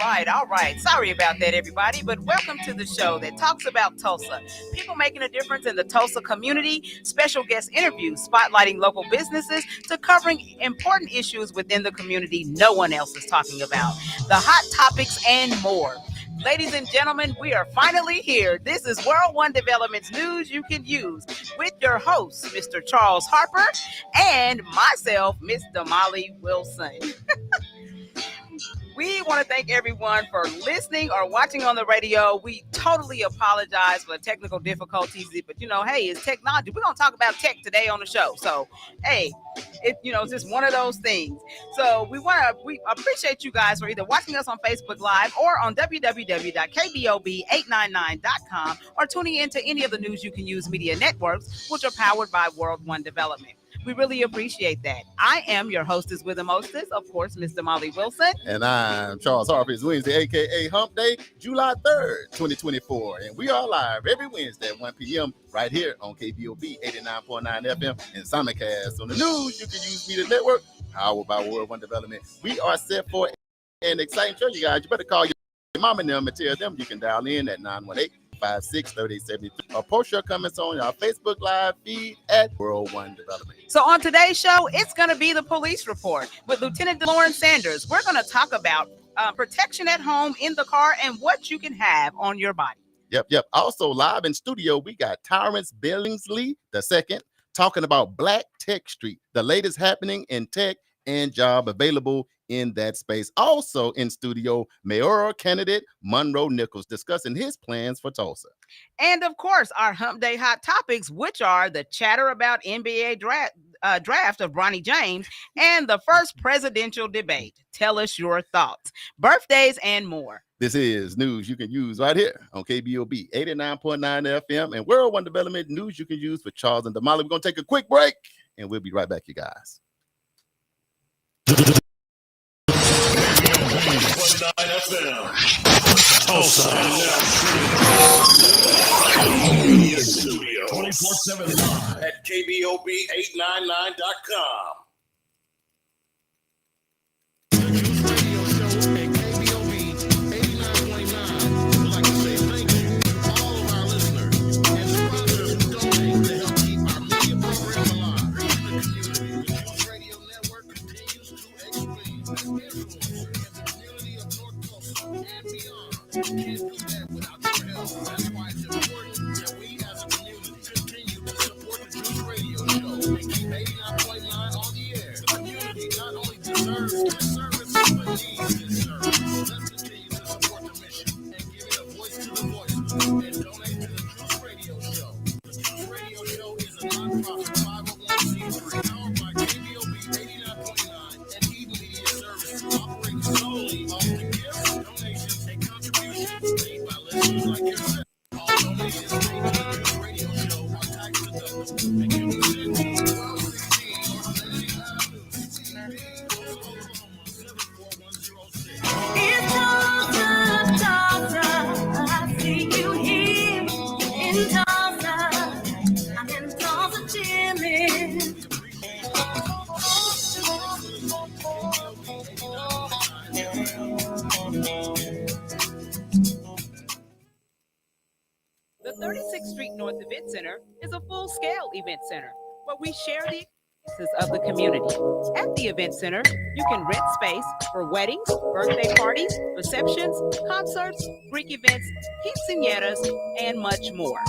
All right. Sorry about that, everybody, but welcome to the show that talks about Tulsa. People making a difference in the Tulsa community, special guest interviews, spotlighting local businesses, to covering important issues within the community no one else is talking about. The hot topics and more. Ladies and gentlemen, we are finally here. This is World One Development's News You Can Use with your host, Mr. Charles Harper, and myself, Miss Damali Wilson. We want to thank everyone for listening or watching on the radio. We totally apologize for the technical difficulties, but hey, it's technology. We're going to talk about tech today on the show. So, hey, it's just one of those things. So we appreciate you guys for either watching us on Facebook Live or on www.KBOB899.com or tuning into any of the News You Can Use media networks, which are powered by World One Development. We really appreciate that. I am your hostess with the mostest, of course, Miss Damali Wilson. And I'm Charles Harper. It's Wednesday, a.k.a. Hump Day, July 3rd, 2024. And we are live every Wednesday at 1 p.m. right here on KBOB 89.9 FM and simulcast on the News You Can Use media network, powered by World One Development. We are set for an exciting show, you guys. You better call your mom and them and tell them you can dial in at 918-56-3873 or post your comments on our Facebook Live feed at World One Development. So on today's show, it's going to be the police report with Lieutenant Lauren Sanders. We're going to talk about protection at home, in the car, and what you can have on your body. Yep. Also live in studio, we got Terrence Billingsley II talking about Black Tech Street, the latest happening in tech and job available in that space. Also in studio, mayoral candidate Monroe Nichols discussing his plans for Tulsa. And of course, our Hump Day hot topics, which are the chatter about NBA draft of Bronny James and the first presidential debate. Tell us your thoughts, birthdays, and more. This is News You Can Use right here on KBOB 89.9 FM and World One Development News You Can Use for Charles and Damali. We're going to take a quick break and we'll be right back, you guys. 89.9 FM. Tulsa. Media Studio. 24/7 live at KBOB899.com. Can't do that without your help. That's why it's important that we as a community continue to support the Juice Radio Show and keep 89.9 on the air. The community not only deserves this service, but needs this service. Let's continue to support the mission and give it a voice to the voiceless and donate to the Juice Radio Show. The Juice Radio Show is a non-profit 501c3 powered by KBOB 89.9 and Eden Media Services, operating solely off the gifts, donations, and made by listeners like yourself. All donations made to the Juice Radio Show are tax deductible and can be sent to 1216 North Lady Avenue, CCB, Oklahoma 74106. It's Tulsa, I see you here in Tulsa. I'm in Tulsa chilling. The 36th Street North Event Center is a full-scale event center where we share the experiences of the community. At the event center, you can rent space for weddings, birthday parties, receptions, concerts, Greek events, quinceañeras, and much more.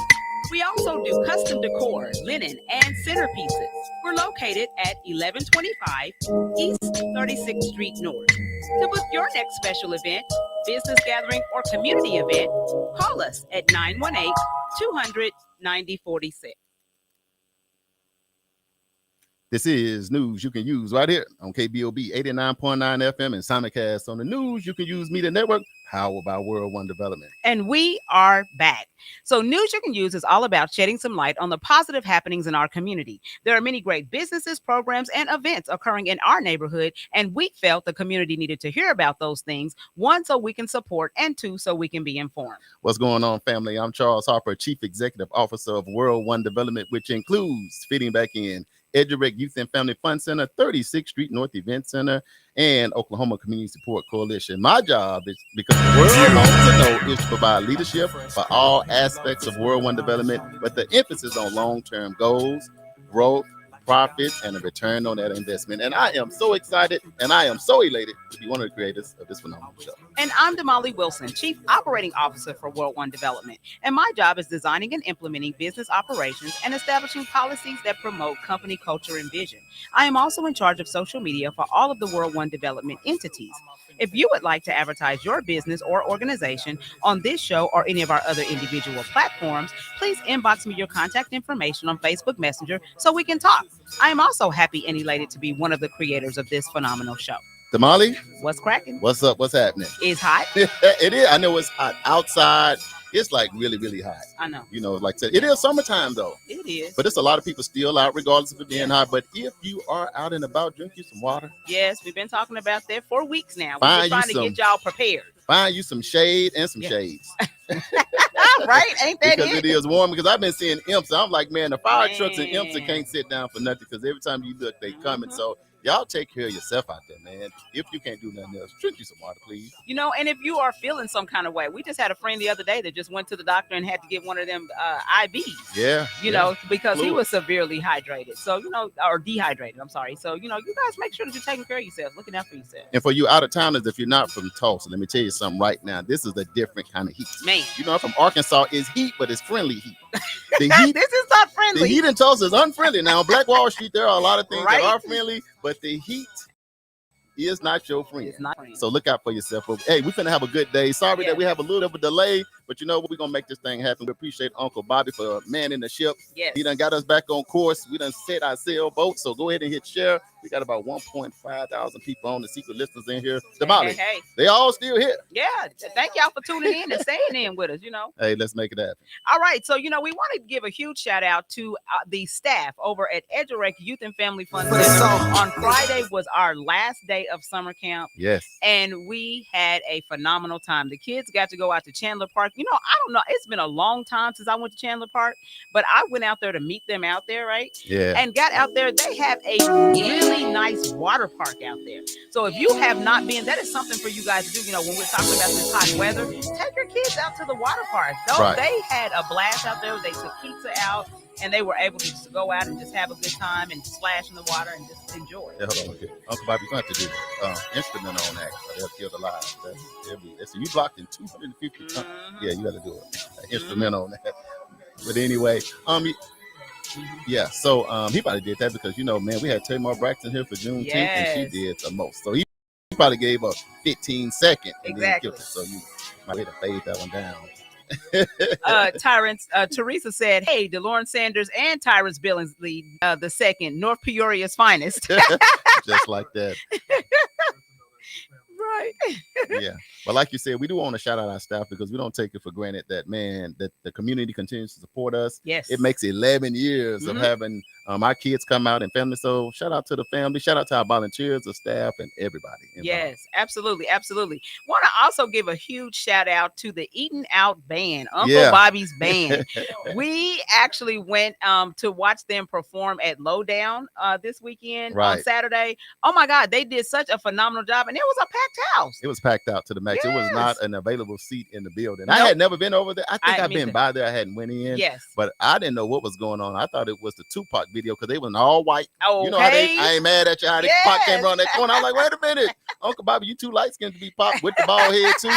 We also do custom decor, linen, and centerpieces. We're located at 1125 East 36th Street North. To book your next special event, business gathering, or community event, call us at 918-200-9046. This is News You Can Use right here on KBOB 89.9 FM and simulcast on the News You Can Use media network, powered by World One Development. And we are back. So News You Can Use is all about shedding some light on the positive happenings in our community. There are many great businesses, programs, and events occurring in our neighborhood, and we felt the community needed to hear about those things, one, so we can support, and two, so we can be informed. What's going on, family? I'm Charles Harper, Chief Executive Officer of World One Development, which includes fitting back in EduRec Youth and Family Fund Center, 36th Street North Event Center, and Oklahoma Community Support Coalition. My job is, because the world wants to know, is to provide leadership for all aspects of World One development, but the emphasis on long-term goals, growth, profits, and a return on that investment. And I am so excited and I am so elated to be one of the creators of this phenomenal show. And I'm Damali Wilson, Chief Operating Officer for World One Development. And my job is designing and implementing business operations and establishing policies that promote company culture and vision. I am also in charge of social media for all of the World One Development entities. If you would like to advertise your business or organization on this show or any of our other individual platforms, please inbox me your contact information on Facebook Messenger so we can talk. I am also happy and elated to be one of the creators of this phenomenal show. Damali, What's cracking? what's up? What's happening? It's hot. It is. I know it's hot outside. It's like really, really hot. I know. You know, like I said, it is summertime though. It is. But it's a lot of people still out, regardless of it being hot. But if you are out and about, drink you some water. Yes, we've been talking about that for weeks now. We're Find just you trying to get y'all prepared. Find you some shade and some Yeah. shades. Right? Ain't that Because it? it is warm. Because I've been seeing imps. I'm like, man, the fire trucks and imps Man. can't sit down for nothing. Because every time you look, they coming. Mhm. So y'all take care of yourself out there, man. If you can't do nothing else, drink you some water, please. You know, and if you are feeling some kind of way, we just had a friend the other day that just went to the doctor and had to get one of them IVs. Yeah. You yeah. know, because he Fluid. was severely hydrated. So, you know, or dehydrated. I'm sorry. So, you know, you guys make sure that you're taking care of yourselves, looking out for yourself. And for you out of towners, if you're not from Tulsa, let me tell you something right now. This is a different kind of heat. Man, You know, I'm from Arkansas. It's heat, but it's friendly heat. The heat, this is not the friendly. heat in Tulsa is unfriendly. Now, on Black Wall Street, there are a lot of things Right. that are friendly, but the heat is not your friend. It's not friendly. So look out for yourself. But, hey, we're finna have a good day. Sorry Yeah. that we have a little bit of a delay, but you know what? We're gonna make this thing happen. We appreciate Uncle Bobby for manning the ship. Yes. He done got us back on course. We done set our sailboat. So go ahead and hit share. We got about 1.5 thousand people on the secret listeners in here. Damali, Hey. they all still here. Yeah. Thank y'all for tuning in and staying in with us, you know. Hey, let's make it happen. All right. So, you know, we want to give a huge shout out to the staff over at EduRec Youth and Family Fund Center. On Friday was our last day of summer camp, Yes. and we had a phenomenal time. The kids got to go out to Chandler Park. You know, I don't know. It's been a long time since I went to Chandler Park, but I went out there to meet them out there, right? Yeah. And got out there. They have a really nice water park out there. So if you have not been, that is something for you guys to do. You know, when we're talking about this hot weather, take your kids out to the water park. Right. They had a blast out there. They took pizza out, and they were able to just go out and just have a good time and splash in the water and just enjoy. Yeah, hold on. Okay. Uncle Bobby, you're going to have to do instrumental on that. They'll kill the live. So you blocked in 250 tons. Mhm. Yeah, you got to do it. Instrumental on that. But anyway, yeah. So he probably did that because, you know, man, we had Tamar Braxton here for Juneteenth, and Yes. she did the most. So he probably gave up 15 seconds and Exactly. then killed it. So you might have to fade that one down. Teresa said, "Hey, DeLauren Sanders and Tyrus Billingsley, the second, North Peoria's finest." Just like that. Right. Yeah. But like you said, we do want to shout out our staff because we don't take it for granted that, man, that the community continues to support us. Yes. It makes 11 years of Mhm. having our kids come out and family. So shout out to the family, shout out to our volunteers, the staff, and everybody involved. Yes, absolutely, absolutely. Want to also give a huge shout out to the Eating Out Band, Uncle Yeah. Bobby's band. We actually went to watch them perform at Lowdown this weekend on Right. Saturday. Oh my God, they did such a phenomenal job, and it was a packed house. It was packed out to the max. It was Yes. not an available seat in the building. I Nope. had never been over there. I think I- I've me been too. by there. I hadn't went in. Yes. But I didn't know what was going on. I thought it was the Tupac video because they was all white. Okay. You know how I ain't mad at you how Pac came Yes. around that corner. I was like, wait a minute, Uncle Bobby, you too light skinned to be Pop with the bald head too.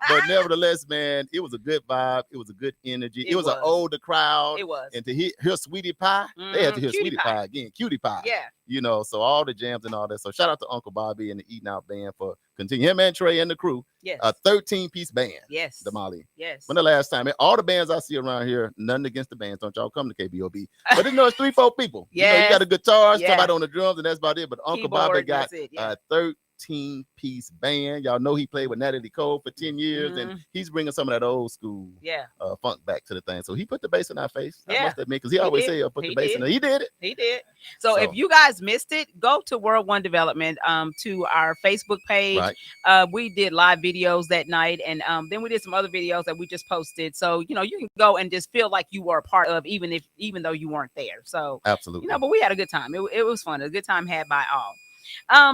But nevertheless, man, it was a good vibe. It was a good energy. It was an was. older crowd. It was. And to hear Sweetie Pie, they had to hear Cutie Sweetie Pie. Pie again, Cutie Pie. Yeah. You know, so all the jams and all that. So shout out to Uncle Bobby and the Eating Out Band for continuing. Him and Trey and the crew. Yes. A 13-piece band. Yes. Damali. Yes. When the last time, all the bands I see around here, nothing against the bands, don't y'all come to KBOB. But you know, it's 3-4 people. You know, you Yes. got a guitar, Yeah. somebody on the drums, and that's about it. But Uncle Bobby Keyboard, got that's it, yeah. 13 15-piece band. Y'all know he played with Natalie Cole for 10 years, and he's bringing some of that old school funk back to the thing. So he put the bass in our face. I must admit, because he always say, "Put the bass in there." He did it. He did. So if you guys missed it, go to World One Development to our Facebook page. Right. We did live videos that night, and then we did some other videos that we just posted. So you can go and just feel like you were a part of, even though you weren't there. So absolutely, but we had a good time. It was fun. A good time had by all.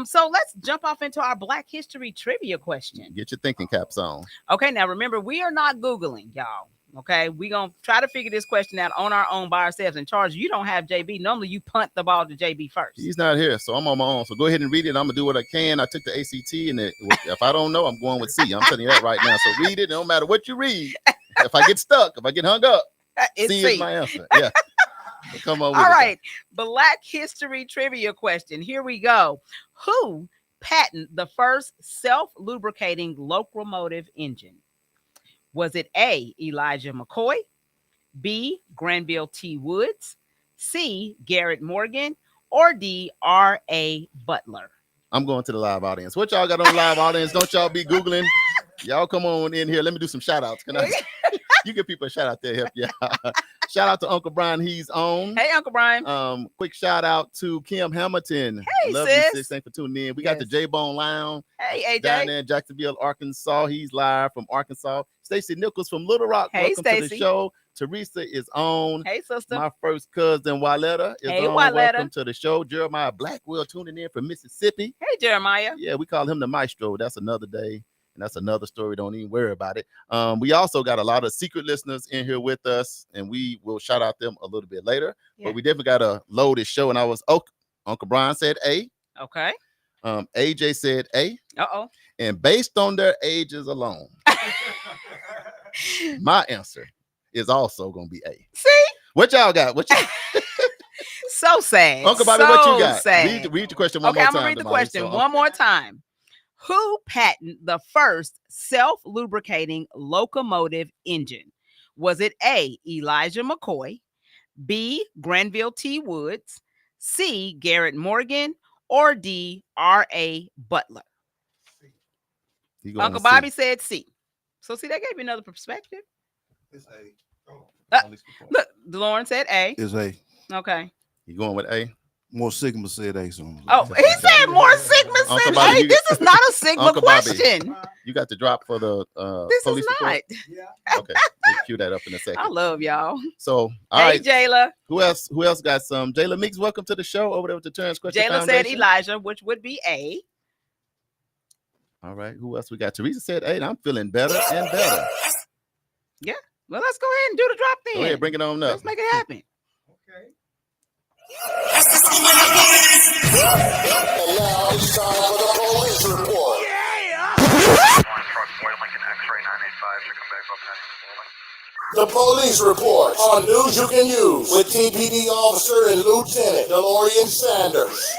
So let's jump off into our Black History trivia question. Get your thinking caps on. Okay, now remember, we are not Googling, y'all. Okay, we're gonna try to figure this question out on our own by ourselves. And Charles, you don't have JB. Normally you punt the ball to JB first. He's not here, so I'm on my own. So go ahead and read it. I'm gonna do what I can. I took the ACT, and if I don't know, I'm going with C. I'm telling you that right now. So read it. No matter what you read. If I get stuck, if I get hung up, C is my answer. Yeah. So come on with all right. Black History trivia question. Here we go. Who patented the first self-lubricating locomotive engine? Was it A, Elijah McCoy, B, Granville T. Woods, C, Garrett Morgan, or D, R.A. Butler? I'm going to the live audience. What y'all got on live audience? Don't y'all be Googling. Y'all come on in here. Let me do some shout outs. Can I? You give people a shout out there. Help you. Shout out to Uncle Brian. He's on. Hey, Uncle Brian. Quick shout out to Kim Hamilton. Hey, love sis. you, sis. Thanks for tuning in. We got the J-Bone Lounge. Hey, AJ. Down there in Jacksonville, Arkansas. He's live from Arkansas. Stacey Nichols from Little Rock. Hey, welcome to the show. Teresa is on. Hey, sister. My first cousin, Wyletta, is on. Wyletta. Welcome to the show. Jeremiah Blackwell tuning in from Mississippi. Hey, Jeremiah. Yeah, we call him the maestro. That's another day. And that's another story. Don't even worry about it. We also got a lot of secret listeners in here with us, and we will shout out them a little bit later. Yeah. But we definitely got to load this show. And Uncle Brian said A. Okay. AJ said A. Uh-oh. And based on their ages alone, my answer is also going to be A. See? What y'all got? What y'all... So sad. Uncle Bobby, what you got? Sad. Read the question one more time. Okay, I'm going to read the question one more time. Who patented the first self-lubricating locomotive engine? Was it A, Elijah McCoy, B, Granville T. Woods, C, Garrett Morgan, or D, R.A. Butler? Uncle Bobby said C. So see, that gave you another perspective. It's A. Look, DeLauren said A. It's A. Okay. You going with A? More Sigma said A. So he said more Sigma said A. This is not a Sigma Uncle question. Bobby, you got the drop for the this police is not. report? Yeah. Okay, we'll cue that up in a second. I love y'all. So, all right, Jayla. Who else got some? Jayla Meeks, welcome to the show over there with the Terrence Question Jayla Foundation. said Elijah, which would be A. All right, who else we got? Teresa said A, and I'm feeling better and better. Yeah, well, let's go ahead and do the drop then. Go ahead, bring it on up. Let's make it happen. Okay. And now it's time for the police report. The police report on news you can use with TPD officer and Lieutenant DeLorean Sanders.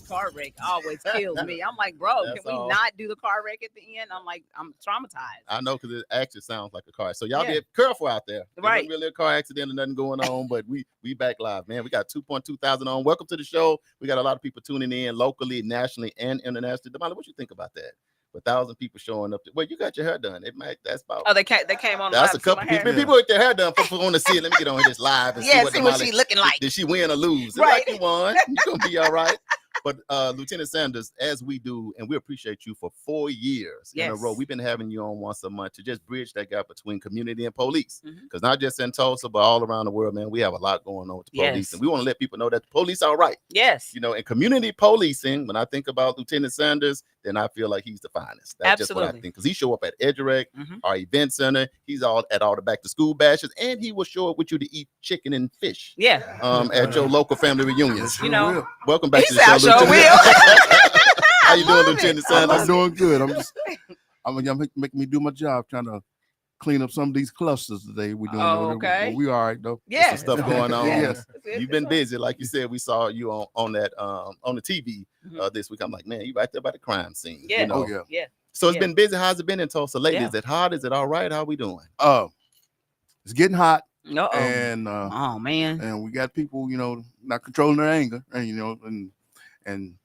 Car wreck always kills me. I'm like, bro, can we not do the car wreck at the end? I'm like, I'm traumatized. I know, because it actually sounds like a car. So y'all be careful out there. Right. It wasn't really a car accident or nothing going on, but we back live, man. We got 2.2 thousand on. Welcome to the show. We got a lot of people tuning in locally, nationally, and internationally. Damali, what you think about that? 1,000 people showing up. Well, you got your hair done. That's about. Oh, they came on. That's a couple people with their hair done. People want to see it. Let me get on this live and see what she's looking like. Did she win or lose? Right. Like you won. You're gonna be all right. But Lieutenant Sanders, as we do, and we appreciate you for 4 years in a row. We've been having you on once a month to just bridge that gap between community and police. Because not just in Tulsa, but all around the world, man, we have a lot going on with the police. And we want to let people know that the police are right. Yes. You know, and community policing, when I think about Lieutenant Sanders, then I feel like he's the finest. That's just what I think. Because he show up at EduRec, our event center. He's at all the back to school bashes, and he will show up with you to eat chicken and fish. Yeah. At your local family reunions. You know, welcome back to the show. How you doing, Lieutenant Sanders? I'm doing good. I'm making me do my job, trying to clean up some of these clusters today. We're doing okay. We all right though. Yeah, some stuff going on. Yes. You've been busy, like you said. We saw you on that on the TV this week. I'm like, man, you right there by the crime scene. Yeah. You know? Oh, yeah. Yeah. So it's been busy. How's it been in Tulsa lately? Is it hot? Is it all right? How we doing? It's getting hot. and Oh man. and we got people, not controlling their anger, and and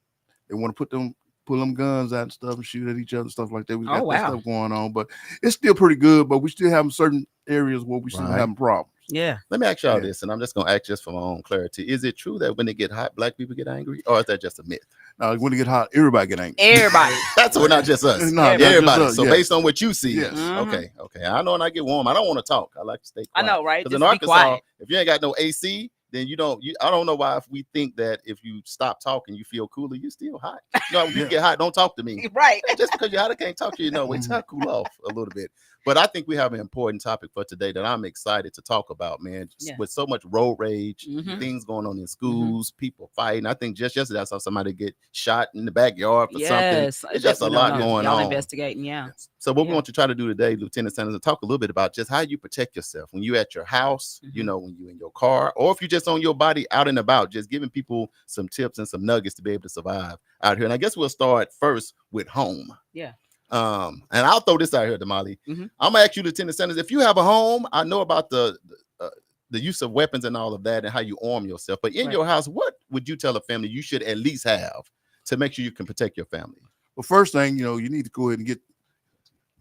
they want to pull them guns out and stuff and shoot at each other, stuff like that. We got that wow. stuff going on, but it's still pretty good. But we still have certain areas where we still Right. having problems. Yeah. Let me ask y'all Yeah. this, and I'm just gonna ask just for my own clarity. Is it true that when they get hot, black people get angry, or is that just a myth? Now, when it get hot, everybody get angry. Everybody. That's what, not just us. No, not just Everybody. us, So yeah. based on what you see, Yes. Mhm. okay. I know when I get warm, I don't want to talk. I like to stay I quiet. know, right? Because Just in be Arkansas, quiet. if you ain't got no AC, then I don't know why if we think that if you stop talking, you feel cooler, you're still hot. No, when you Yeah. get hot, don't talk to me. Right. Just because you're hot, I can't talk to you. No, wait till I cool off a little bit. But I think we have an important topic for today that I'm excited to talk about, man. Yeah. With so much road rage, Mhm. things going on in schools, people fighting. I think just yesterday I saw somebody get shot in the backyard for Yes. something. It's just a We don't lot know. going Y'all on. investigating, yeah. So what we Yeah. want to try to do today, Lieutenant Sanders, is talk a little bit about just how you protect yourself when you're at your house, Mhm. when you're in your car, or if you're just on your body out and about, just giving people some tips and some nuggets to be able to survive out here. And I guess we'll start first with home. Yeah. And I'll throw this out here, Damali. Mhm. I'm gonna ask you, Lieutenant Sanders, if you have a home, I know about the use of weapons and all of that and how you arm yourself, but in Right. your house, what would you tell a family you should at least have to make sure you can protect your family? Well, first thing, you need to go ahead and get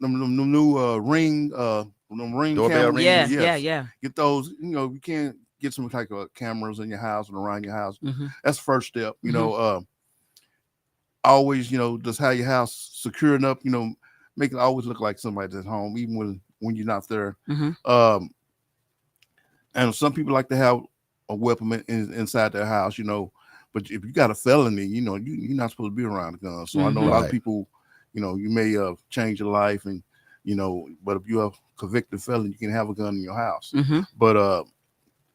them new ring Doorbell cameras. rings? Yeah. Yes. Yeah. Get those. You can't get some type of cameras in your house and around your house. Mhm. That's the first step. Always, just have your house secure enough. Make it always look like somebody's at home, even when you're not there. Mhm. And some people like to have a weapon inside their house. But if you got a felony, you're not supposed to be around a gun. So I know a lot of Right. people, you may change your life, and but if you're a convicted felon, you can have a gun in your house. Mhm.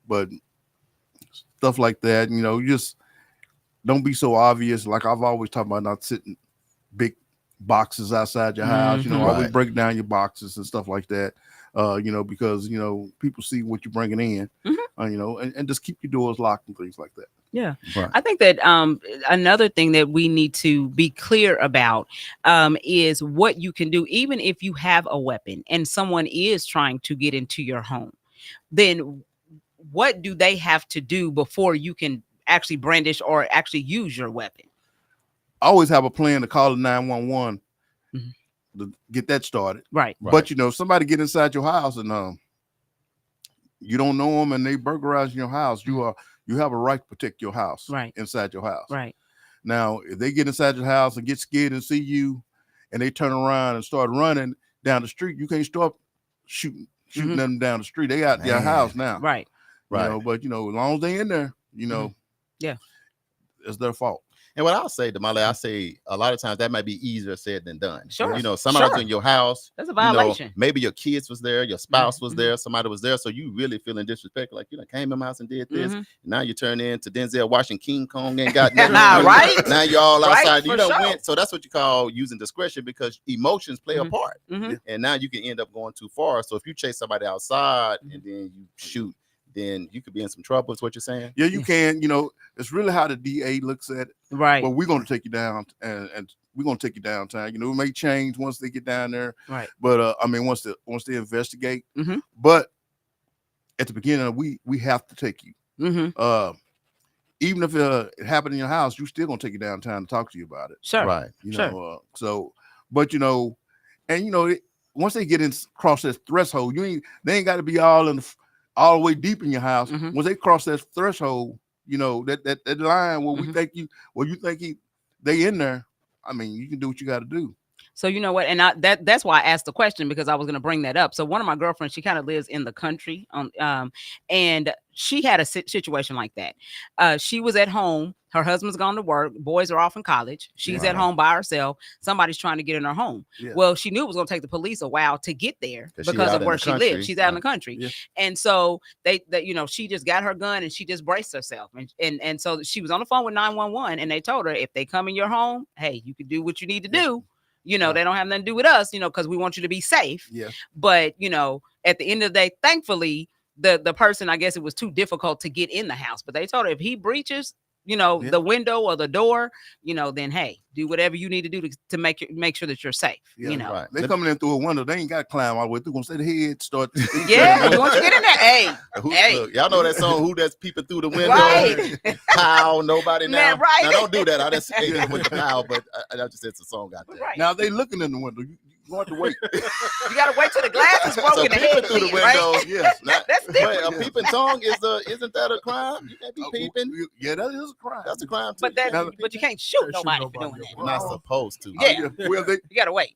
But stuff like that, you just don't be so obvious. Like I've always talked about, not sitting big boxes outside your house. Mhm. Always Right. break down your boxes and stuff like that. Because people see what you're bringing in. Mhm. And just keep your doors locked and things like that. Yeah. Right. I think that another thing that we need to be clear about is what you can do, even if you have a weapon and someone is trying to get into your home. Then what do they have to do before you can actually brandish or actually use your weapon? I always have a plan to call the 911 Mhm. to get that started. Right. But if somebody get inside your house and you don't know them and they burglarize your house, you have a right to protect your house. Right. Inside your house. Right. Now, if they get inside your house and get scared and see you, and they turn around and start running down the street, you can't start shooting Mhm. them down the street. They out their Man. house now. Right. Right. But as long as they in there, Yeah. it's their fault. And what I'll say, Damali, I say a lot of times that might be easier said than done. Sure. Somebody's Sure. in your house. That's a violation. Maybe your kids was there, your spouse was Mhm. there, somebody was there. So you really feeling disrespectful, like came in my house and did this. Mhm. Now you turn into Denzel watching King Kong and got nothing. Right. Now you're all Right, outside. for You don't sure. went. So that's what you call using discretion, because emotions play Mhm. a part. Mhm. And now you can end up going too far. So if you chase somebody outside Mm-hmm. and then you shoot, then you could be in some trouble, is what you're saying? Yeah, you can. It's really how the DA looks at it. Right. But we're going to take you down, and we're going to take you downtown. It may change once they get down there. Right. But once they investigate. Mhm. But at the beginning, we have to take you. Mhm. Even if it happened in your house, you still gonna take you downtown to talk to you about it. Sure. Right. Sure. Once they get in cross that threshold, they ain't got to be all the way deep in your house. Mhm. Once they cross that threshold, that line where we Mhm. think you think they in there. I mean, you can do what you got to do. So you know what, and that's why I asked the question, because I was going to bring that up. So one of my girlfriends, she kind of lives in the country, and she had a situation like that. She was at home. Her husband's gone to work. Boys are off in college. She's at Wow. home by herself. Somebody's trying to get in her home. Yeah. Well, she knew it was going to take the police a while to get there 'Cause she because out of in where the she country. lives. She's out in the Right. country, Yeah. and so they she just got her gun and she just braced herself, and so she was on the phone with 911, and they told her, if they come in your home, hey, you can do what you need to do. Right. They don't have nothing to do with us, because we want you to be safe. Yeah. But, at the end of the day, thankfully, the person, I guess it was too difficult to get in the house, but they told her if he breaches, Yeah. the window or the door, then hey, do whatever you need to do to make sure that you're safe. Yeah, Right. They coming in through a window. They ain't got to climb all the way through. Gonna stay the head start. Yeah, once you get in there, hey, Look, y'all know that song, Who That's Peeping Through the Window? right. Pow, nobody now. Man, right. Now, don't do that. I just hate it with the pow, but I just said it's a song out there. Right. Now they looking in the window. You want to wait. You gotta wait till the glass is broken. So the peeping head through the see it, window, right? Yes. That's Wait, different. a peeping tongue isn't that a crime? You can't be peeping. Yeah, that is a crime. That's a crime too. But but you can't shoot nobody for doing that. You're not supposed to. Yeah. Well, they You gotta wait.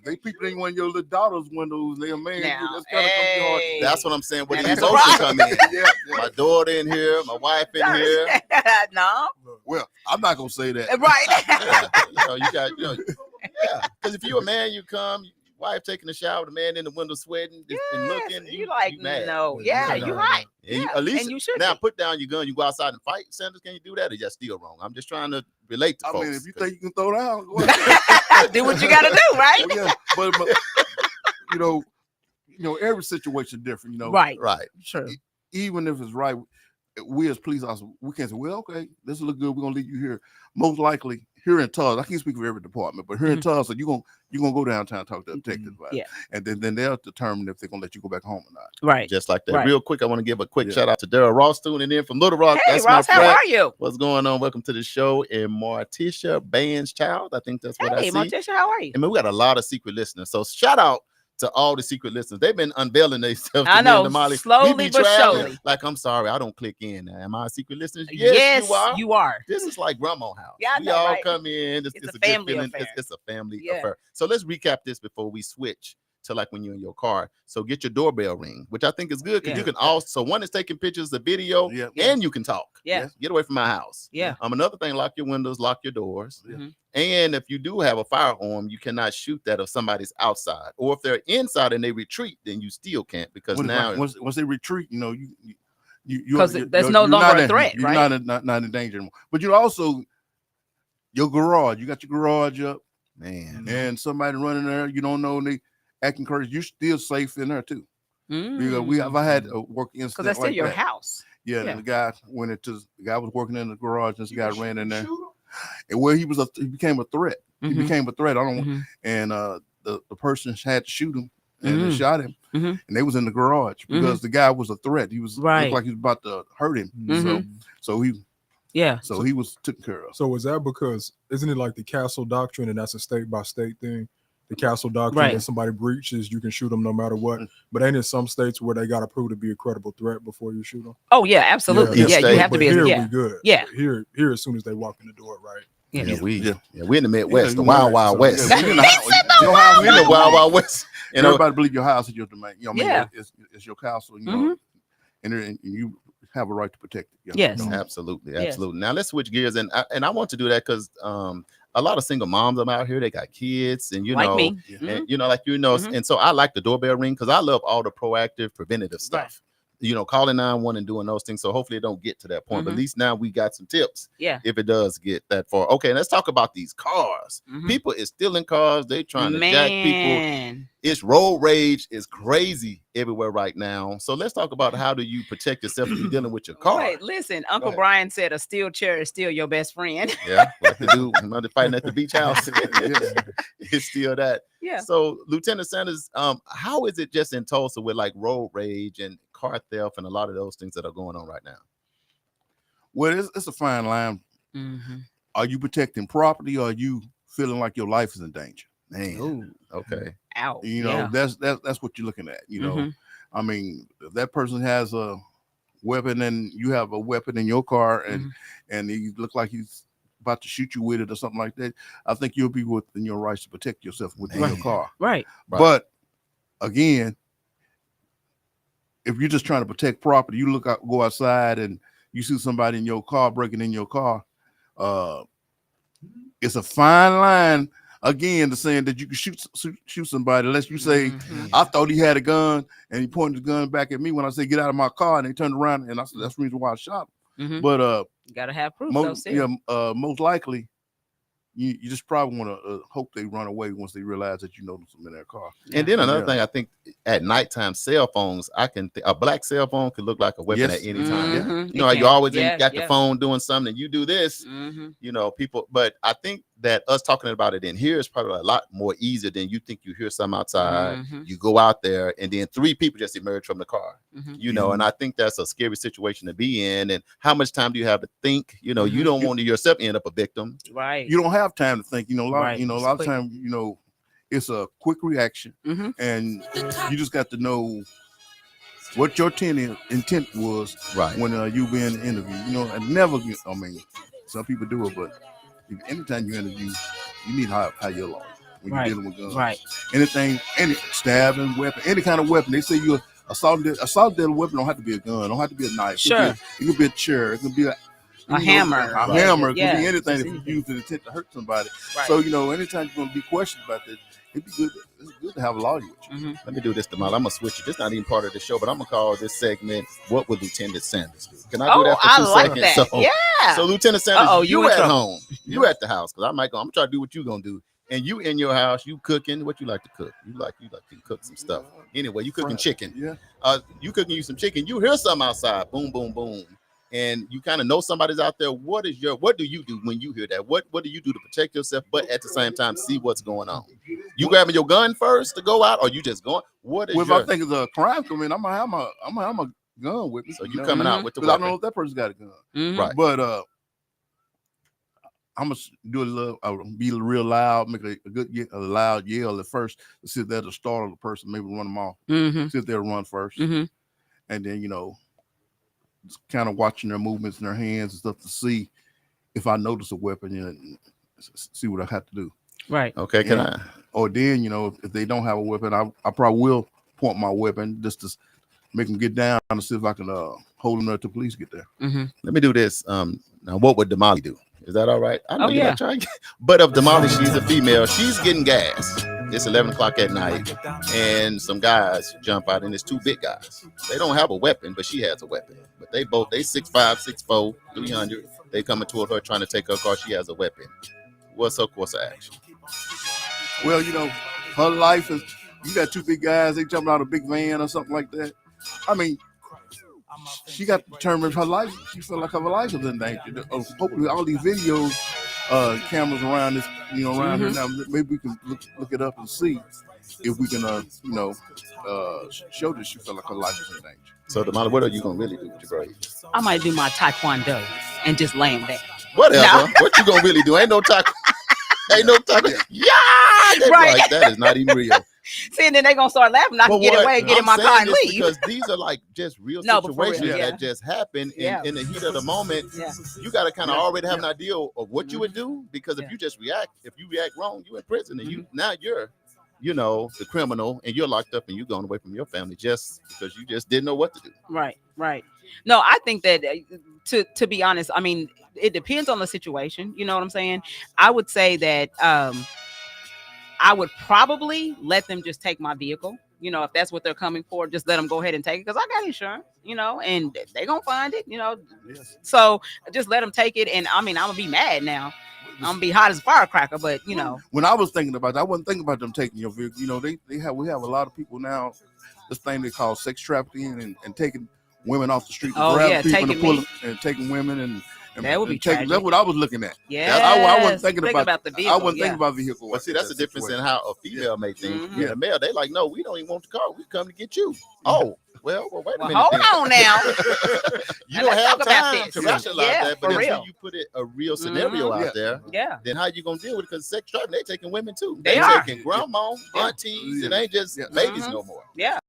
they peeping in one of your little daughter's windows. They a man. Now, That's kind of hard. hey. That's what I'm saying. Where Now, the that's a emotion problem. come in. Yeah. My daughter in here, my wife in here. No. Well, I'm not gonna say that. Right. Yeah, yeah. Because if you're a man, you come, your wife taking a shower, the man in the window sweating and looking. You like, mad. no. Yeah, you right. And Yeah, at least and you should now be. put down your gun. You go outside and fight. Sanders, can you do that? Or just still wrong? I'm just trying to relate to I folks. mean, if you think you can throw down, go ahead. Do what you gotta do, right? Well, yeah, but every situation different. Right. Right. True. Even if it's right, we as police officers, we can't say, well, okay, this look good. We're gonna leave you here. Most likely here in Tulsa, I can't speak for every department, but here in Tulsa, you're gonna go downtown and talk to the detectives about it. And then they'll determine if they're gonna let you go back home or not. Right. Just like that. Right. Real quick, I want to give a quick shout out to Daryl Ross tuning in from Little Rock. Hey, That's Ross, my how friend. are you? What's going on? Welcome to the show. And Martisha Bandschild, I think that's what I Hey, see. Martisha, how are you? I mean, we got a lot of secret listeners. So shout out to all the secret listeners. They've been unveiling themselves. I know, Damali. slowly We be but traveling. surely. Like, I'm sorry, I don't click in. Am I a secret listener? Yes, you are. you are. This is like grandma house. Yeah, I we know, all right? come in. It's It's a a good family feeling. affair. It's a family Yeah. affair. So let's recap this before we switch to like when you're in your car. So get your doorbell ring, which I think is good because Yeah. you can also. So one is taking pictures, the video, Yeah. and you can talk. Yeah. Get away from my house. Yeah. Another thing, lock your windows, lock your doors. Yeah. Mhm. And if you do have a firearm, you cannot shoot that if somebody's outside. Or if they're inside and they retreat, then you still can't because now once they retreat, you 'Cause there's no longer a threat, you're right? not in danger anymore. But you also your garage, you got your garage up, man. and somebody running there, you don't know, and they acting crazy. You're still safe in there too. Because I had a work incident Because that's still like your that. house. Yeah, Yeah. And the guy was working in the garage, and this guy ran in there, and where he became a threat. He became a threat. I don't, and the person had to shoot him, and they shot him, and they was in the garage because the guy was a threat. He was looked like he was about to hurt him. So he was taken care of. So is that because isn't it like the castle doctrine, and that's a state by state thing? The castle doctrine, Right. that somebody breaches, you can shoot them no matter what. But ain't in some states where they got to prove to be a credible threat before you shoot them? Oh yeah, absolutely. Yeah, Yeah, state, you have to But be. here Yeah. we good. Yeah. Here as soon as they walk in the door, right? Yeah. We're in the Midwest, the Yeah, wild, right. wild So, west. yeah, we in the house. Your house, We're in the wild, wild west. You know, everybody believe your house is your domain. You know, what I mean, Yeah. it's your castle. You know, and you have a right to protect it. You know? Yes. absolutely, Yes. absolutely. Now let's switch gears, and I want to do that because a lot of single moms are out here. They got kids, and Like me. and and so I like the doorbell ring because I love all the proactive, preventative stuff. Right. Calling 911 and doing those things. So hopefully it don't get to that point. But at least now we got some tips. Yeah. If it does get that far. Okay, let's talk about these cars. People is stealing cars. They trying to jack people. Man. It's road rage is crazy everywhere right now. So let's talk about how do you protect yourself if you're dealing with your car. Wait, listen, Uncle ahead. Brian said a steel chair is still your best friend. Yeah, like the dude fighting at the beach house. It's still that. Yeah. So Lieutenant Sanders, how is it just in Tulsa with like road rage and car theft and a lot of those things that are going on right now? Well, it's a fine line. Are you protecting property, or are you feeling like your life is in danger? Man, okay. Ow. You know, that's what you're looking at. You know, I mean, if that person has a weapon and you have a weapon in your car, and he look like he's about to shoot you with it or something like that, I think you'll be within your rights to protect yourself within your car. Right. But again, if you're just trying to protect property, you go outside and you see somebody in your car breaking in your car. It's a fine line. Again, to saying that you can shoot somebody, unless you say, I thought he had a gun and he pointed the gun back at me when I said, get out of my car, and they turned around, and that's the reason why I shot him. But you gotta have proof. most likely you just probably want to hope they run away once they realize that you notice them in their car. And then another thing, I think at nighttime, cell phones, a black cell phone could look like a weapon at any time. Mhm. You know, It you can. always Yeah, got the yeah. phone doing something, and you do this. Mhm. You know, people. But I think that us talking about it in here is probably a lot more easier than you think. You hear something outside, Mhm. you go out there, and then 3 people just emerge from the car. Mhm. You know, and I think that's a scary situation to be in. And how much time do you have to think? You know, you Mhm. don't want to yourself end up a victim. Right. You don't have time to think. You know, a lot, Right. you know, a It's lot of quick. times, you know, it's a quick reaction, Mhm. and you just got to know what your intent was Right. when you being interviewed. You know, and never. I mean, some people do it, but anytime you interview, you need to have your law when Right. you're dealing with guns. Right. Anything, any stabbing weapon, any kind of weapon. They say you're assault deadly weapon don't have to be a gun, don't have to be a knife. Sure. It could be a chair, it could be a hammer. a Right. hammer. It could Yeah. be anything Just if you anything. use it intent to hurt somebody. Right. So you know, anytime you're gonna be questioned about this, it'd be good. It's good to have a lawyer with you. Mhm. Let me do this, Damali. I'm gonna switch it. This is not even part of the show, but I'm gonna call this segment "What Would Lieutenant Sanders Do?" Can I do Oh, that for I 2 like seconds? that. So, Yeah. so Lieutenant Sanders, Uh-oh, you you in at trouble. home, you at the house, because I'm gonna try to do what you gonna do. And you in your house, you cooking. What you like to cook? You like to cook some stuff. Anyway, you cooking chicken. Yeah. You cooking you some chicken. You hear something outside. Boom, boom, boom. And you kind of know somebody's out there. What do you do when you hear that? What do you do to protect yourself, but at the same time see what's going on? You grabbing your gun first to go out, or you just going? What is Well, if your? I think it's a crime for me, I'm gonna have a gun with me. So you know? coming out with the 'Cause I don't weapon, know if that person's got a gun. Mhm. right? But I'm gonna do a little, be real loud, make a loud yell at first to see if that'll startle the person, maybe run them off. Mhm. See if they'll run first, Mhm. and then just kind of watching their movements and their hands and stuff to see if I notice a weapon and see what I have to do. Right. Okay, can Yeah. Or then if they don't have a weapon, I probably will point my weapon just to make them get down to see if I can hold them there till police get there. Mhm. Let me do this. Now what would Damali do? Is that all right? I know Oh, you're yeah. not trying. But of Damali, she's a female. She's getting gas. It's 11 o'clock at night, and some guys jump out, and it's 2 big guys. They don't have a weapon, but she has a weapon. But they 6'5", 6'4", 300. They coming toward her trying to take her car. She has a weapon. What's her course of action? Well, her life is, you got 2 big guys, they jump out of a big van or something like that. I mean, she got to determine her life. She felt like her life was in danger. Hopefully all these videos, cameras around this, around her now, maybe we can look it up and see if we can, show that she felt like her life was in danger. So Damali, what are you gonna really do with your grade? I might do my taekwondo and just lay him there. Whatever. No. What you gonna really do? Ain't no taco. Ain't no taco. Yeah. That's Right. like, that is not even real. See, and then they gonna start laughing. I can But get what away, get in I'm my saying car and this leave. because these are like just real No, but for real, situations yeah. that just happen Yeah. in the heat of the moment. Yeah. You got to kind of already have an idea of what you would do, because if Yeah. you just react, if you react wrong, you in prison, and you're the criminal, and you're locked up, and you're going away from your family just because you just didn't know what to do. Right. No, I think that to be honest, I mean, it depends on the situation. You know what I'm saying? I would say that I would probably let them just take my vehicle. If that's what they're coming for, just let them go ahead and take it, because I got insurance, and they're going to find it, Yes. So just let them take it. And I mean, I'm going to be mad now. I'm going to be hot as a firecracker, but When I was thinking about that, I wasn't thinking about them taking your vehicle. We have a lot of people now, this thing they call sex trafficking and taking women off the street, Oh, yeah, people taking and pulling me. and taking women and That would be taking, tragic. that's what I was looking at. yeah, I wasn't thinking about the vehicle. I wasn't thinking about vehicle. But see, that's the difference in how a female may think. Mhm. And a male, they like, no, we don't even want the car. We come to get you. Oh, well, wait a Well, minute. hold then. on now. You Now don't let's have talk about time this. to rationalize Yeah, that. But for until real. you put a real scenario Mhm. out there, Yeah. then how you gonna deal with it? Because sex trafficking, they taking women too. They are. taking grandma, Yeah. aunties, and ain't just Yeah. babies Mhm. no more. Yeah.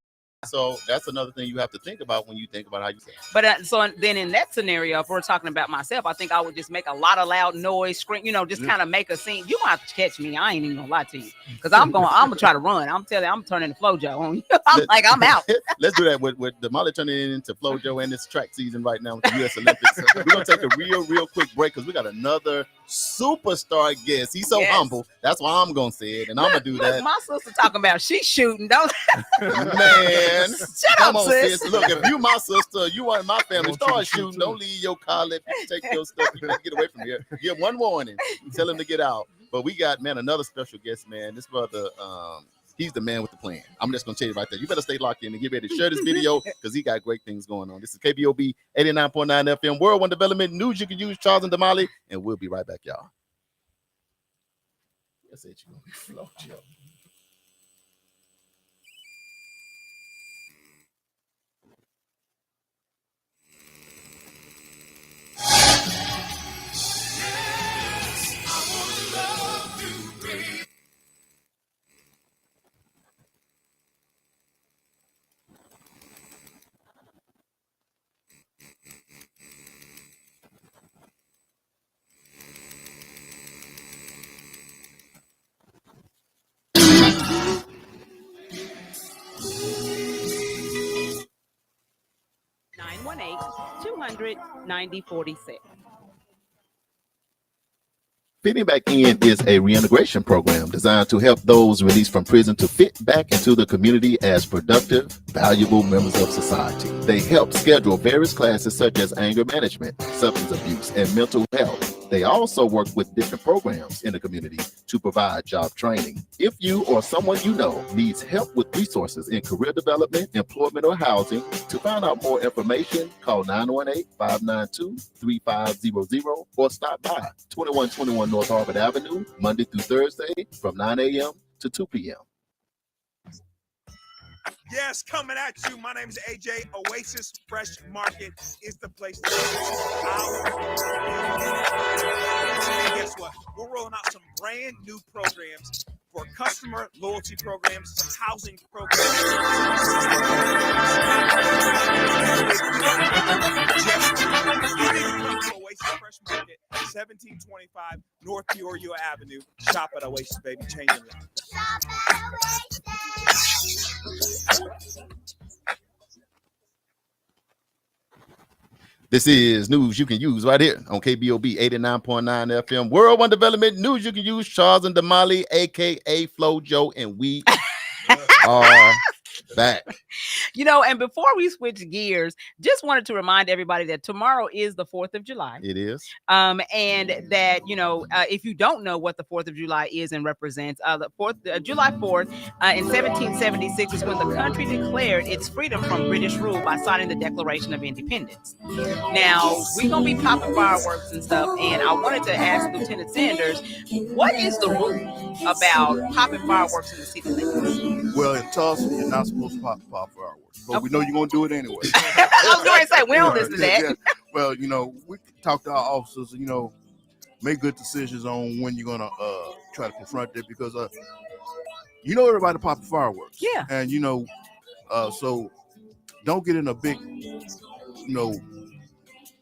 So that's another thing you have to think about when you think about how you say. But so then in that scenario, if we're talking about myself, I think I would just make a lot of loud noise, scream, just kind of make a scene. You might have to catch me. I ain't even gonna lie to you, because I'm gonna try to run. I'm telling you, I'm turning the FloJo on you. I'm out. Let's do that with Damali turning it into FloJo, and it's track season right now with the U.S. Olympics. We're gonna take a real quick break because we got another superstar guest. He's so Yes. humble. That's why I'm gonna say it, and I'm gonna do Look, that. my sister talking about she's shooting. Don't Man, shut come up, on, sis. sis. Look, if you my sister, you are in my family, want you start to shoot shooting. too. Don't leave your car. Let people take your stuff. You gotta get away from here. Give one warning. Tell him to get out. But we got, man, another special guest, man. This brother, he's the man with the plan. I'm just gonna tell you right there. You better stay locked in and get ready to share this video because he got great things going on. This is KBOB 89.9 FM, World One Development News You Can Use, Charles and Damali, and we'll be right back, y'all. I said you're gonna be float, yo. $918-200-9046. Fitting Back In is a reintegration program designed to help those released from prison to fit back into the community as productive, valuable members of society. They help schedule various classes such as anger management, substance abuse, and mental health. They also work with different programs in the community to provide job training. If you or someone you know needs help with resources in career development, employment, or housing, to find out more information, call 918-592-3500 or stop by 2121 North Harper Avenue, Monday through Thursday from 9 a.m. to 2 p.m. Yes, coming at you. My name is AJ. Oasis Fresh Market is the place to go. And guess what? We're rolling out some brand new programs for customer loyalty programs, some housing programs. Just you need to come to Oasis Fresh Market, 1725 North Peoria Avenue. Shop at Oasis, baby. Change your life. This is news you can use right here on KBOB 89.9 FM. World One Development News You Can Use. Charles and Damali, aka Flo Joe, and we are back. You know, and before we switch gears, just wanted to remind everybody that tomorrow is the 4th of July. It is. And that, you know, if you don't know what the 4th of July is and represents, July 4th in 1776 is when the country declared its freedom from British rule by signing the Declaration of Independence. Now, we're going to be popping fireworks and stuff, and I wanted to ask Lieutenant Sanders, what is the rule about popping fireworks in the city limits? Well, in Tulsa, you're not supposed to pop fireworks, but we know you're going to do it anyway. I was going to say, we don't listen to that. Yeah. Well, you know, we talk to our officers, you know, make good decisions on when you're going to try to confront it because, you know, everybody popping fireworks. Yeah. And, you know, so don't get in a big, you know,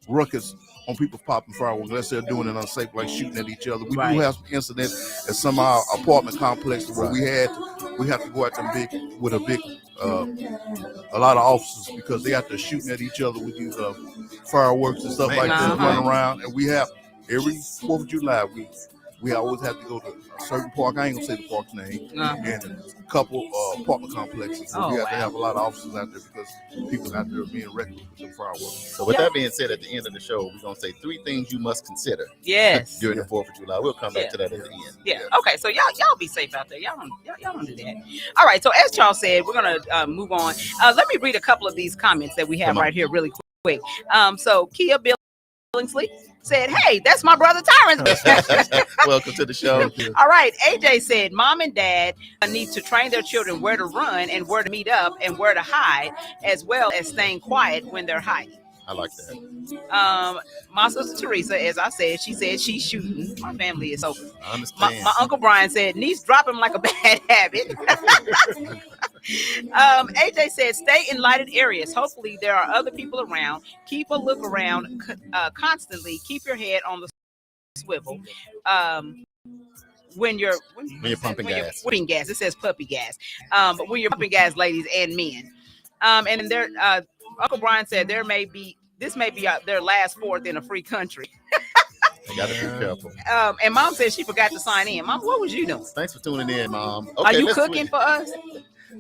ruckus on people popping fireworks unless they're doing it unsafe, like shooting at each other. We do have some incidents at some of our apartment complexes where we have to go at them with a lot of officers because they out there shooting at each other with these fireworks and stuff like that, running around. And we have every 4th of July, we always have to go to a certain park. I ain't gonna say the park's name, and a couple apartment complexes. So we have to have a lot of officers out there because people out there are being reckless with the fireworks. So with that being said, at the end of the show, we're gonna say 3 things you must consider. Yes. During the 4th of July. We'll come back to that at the end. Yeah. Okay. So y'all be safe out there. Y'all don't do that. All right. So as Charles said, we're gonna move on. Let me read a couple of these comments that we have right here really quick. So Kia Billingsley said, "Hey, that's my brother Terrence." Welcome to the show. All right. AJ said, "Mom and Dad need to train their children where to run and where to meet up and where to hide, as well as staying quiet when they're hiding." I like that. My sister Teresa, as I said, she said she's shooting. My family is open. I understand. My Uncle Brian said, "Niece drop him like a bad habit." AJ said, "Stay in lighted areas. Hopefully there are other people around. Keep a look around constantly. Keep your head on the swivel. When you're pumping gas. Putting gas. It says puppy gas. But when you're pumping gas, ladies and men." And there, Uncle Brian said this may be their last 4th in a free country. I gotta be careful. And Mom said she forgot to sign in. Mom, what was you doing? Thanks for tuning in, Mom. Are you let's cooking switch. for us?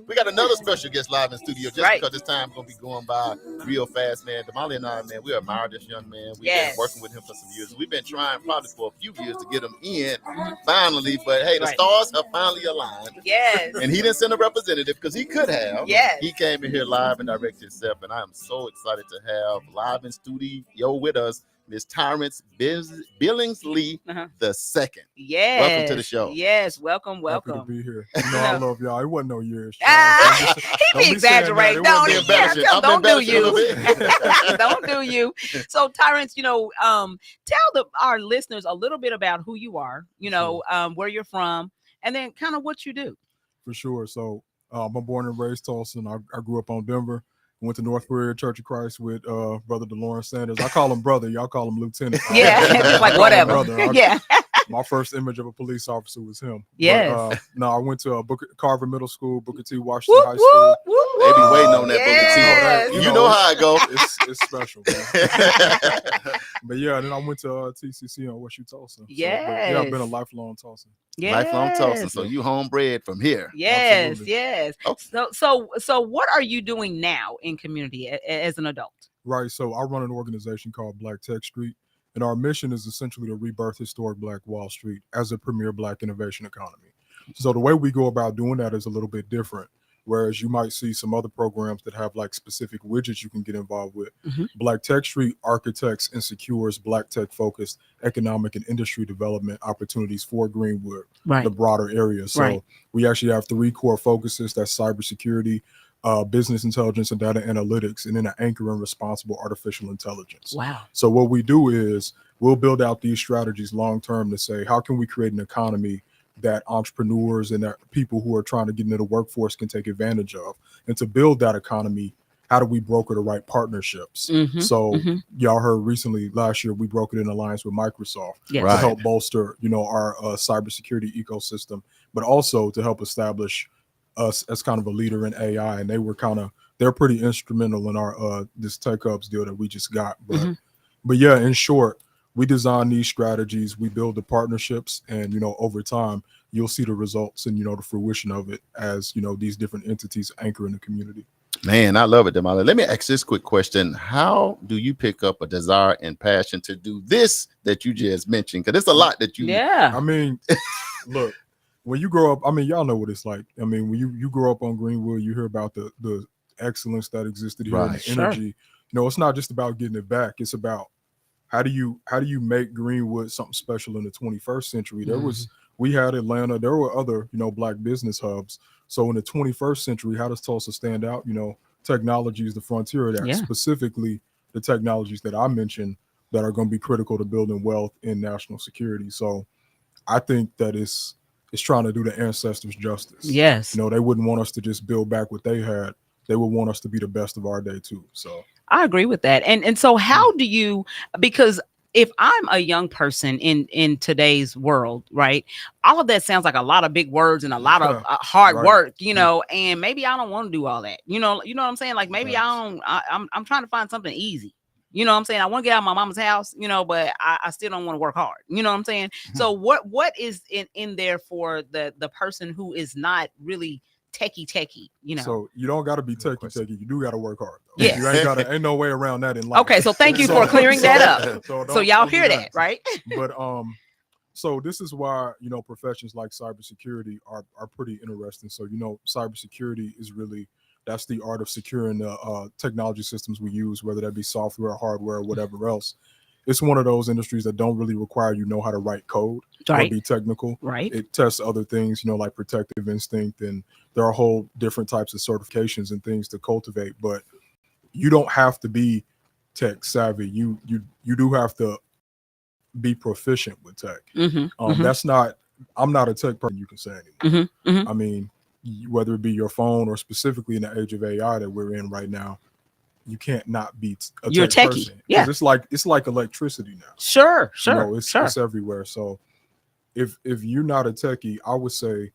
We got another special guest live in studio just Right. because this time gonna be going by real fast, man. Damali and I, man, we admire this young man. We've Yes. been working with him for some years. We've been trying probably for a few years to get him in finally, but hey, the Right. stars have finally aligned. Yes. And he didn't send a representative because he could have. Yes. He came in here live and directed himself, and I am so excited to have live in studio with us Miss Terrence Billingsley the second. Yes. Welcome to the show. Yes. Welcome. Happy Welcome. to be here. You know, I love y'all. It wasn't no years. He Don't be be saying exaggerating. that. It Don't, wasn't embellishing. I'm don't do embellishing a little you. bit. Don't do you. So, Terrence, tell our listeners a little bit about who you are, where you're from, and then kind of what you do. For sure. So I'm born and raised Tulsa. I grew up on Denver. Went to North Korea Church of Christ with Brother DeLawrence Sanders. I call him brother. Y'all call him lieutenant. Yeah, just like I call him whatever. brother. Yeah. My first image of a police officer was him. Yes. But, no, I went to Carver Middle School, Booker T. Washington Whoop, High School. whoop, whoop, They be whoop. waiting on that Yes. Booker T. You know how it go. It's special, man. But yeah, then I went to TCC on West U Tulsa. Yes. Yeah, I've been a lifelong Tulsa. Lifelong Yes. Tulsa. So you homebred from here. Yes, Absolutely. yes. Okay. So what are you doing now in community as an adult? Right. So I run an organization called Black Tech Street, and our mission is essentially to rebirth historic Black Wall Street as a premier Black innovation economy. So the way we go about doing that is a little bit different. Whereas you might see some other programs that have like specific widgets you can get involved with. Black Tech Street architects and secures Black tech focused economic and industry development opportunities for Greenwood, the broader area. So we actually have 3 core focuses. That's cybersecurity, business intelligence and data analytics, and then an anchor in responsible artificial intelligence. Wow. So what we do is we'll build out these strategies long term to say, how can we create an economy that entrepreneurs and that people who are trying to get into the workforce can take advantage of? And to build that economy, how do we broker the right partnerships? So y'all heard recently, last year, we brokered an alliance with Microsoft Yes. to help bolster, our cybersecurity ecosystem, but also to help establish us as kind of a leader in AI. And they're pretty instrumental in our this Tech Hubs deal that we just got. But yeah, in short, we design these strategies, we build the partnerships, and over time you'll see the results and the fruition of it as these different entities anchor in the community. Man, I love it, Damali. Let me ask this quick question. How do you pick up a desire and passion to do this that you just mentioned? Because it's a lot that you I mean, look, when you grow up, I mean, y'all know what it's like. I mean, when you grow up on Greenwood, you hear about the excellence that existed here, and the energy. It's not just about getting it back. It's about how do you make Greenwood something special in the 21st century? We had Atlanta, there were other, Black business hubs. So in the 21st century, how does Tulsa stand out? Technology is the frontier of that, specifically the technologies that I mentioned that are going to be critical to building wealth in national security. So I think that it's trying to do the ancestors justice. Yes. They wouldn't want us to just build back what they had. They would want us to be the best of our day too. So I agree with that. And so how do you, because if I'm a young person in today's world, right, all of that sounds like a lot of big words and a lot of hard work, and maybe I don't want to do all that. You know what I'm saying? Like maybe I'm trying to find something easy. You know what I'm saying? I want to get out of my mama's house, but I still don't want to work hard. You know what I'm saying? So what is in there for the person who is not really techie, So you don't got to be techie. You do got to work hard, though. Yes. You ain't no way around that in life. Okay, so thank you for clearing that up. So y'all hear that, right? But so this is why professions like cybersecurity are pretty interesting. So cybersecurity is really, that's the art of securing the technology systems we use, whether that be software, hardware, or whatever else. It's one of those industries that don't really require how to write code or be technical. Right. It tests other things, like protective instinct, and there are whole different types of certifications and things to cultivate. But you don't have to be tech savvy. You do have to be proficient with tech. That's not. I'm not a tech person, you can say anymore. I mean, whether it be your phone or specifically in the age of AI that we're in right now, you can't not be you're tech techie. person. Yeah, it's like electricity now. Sure. It's everywhere. So if you're not a techie, I would say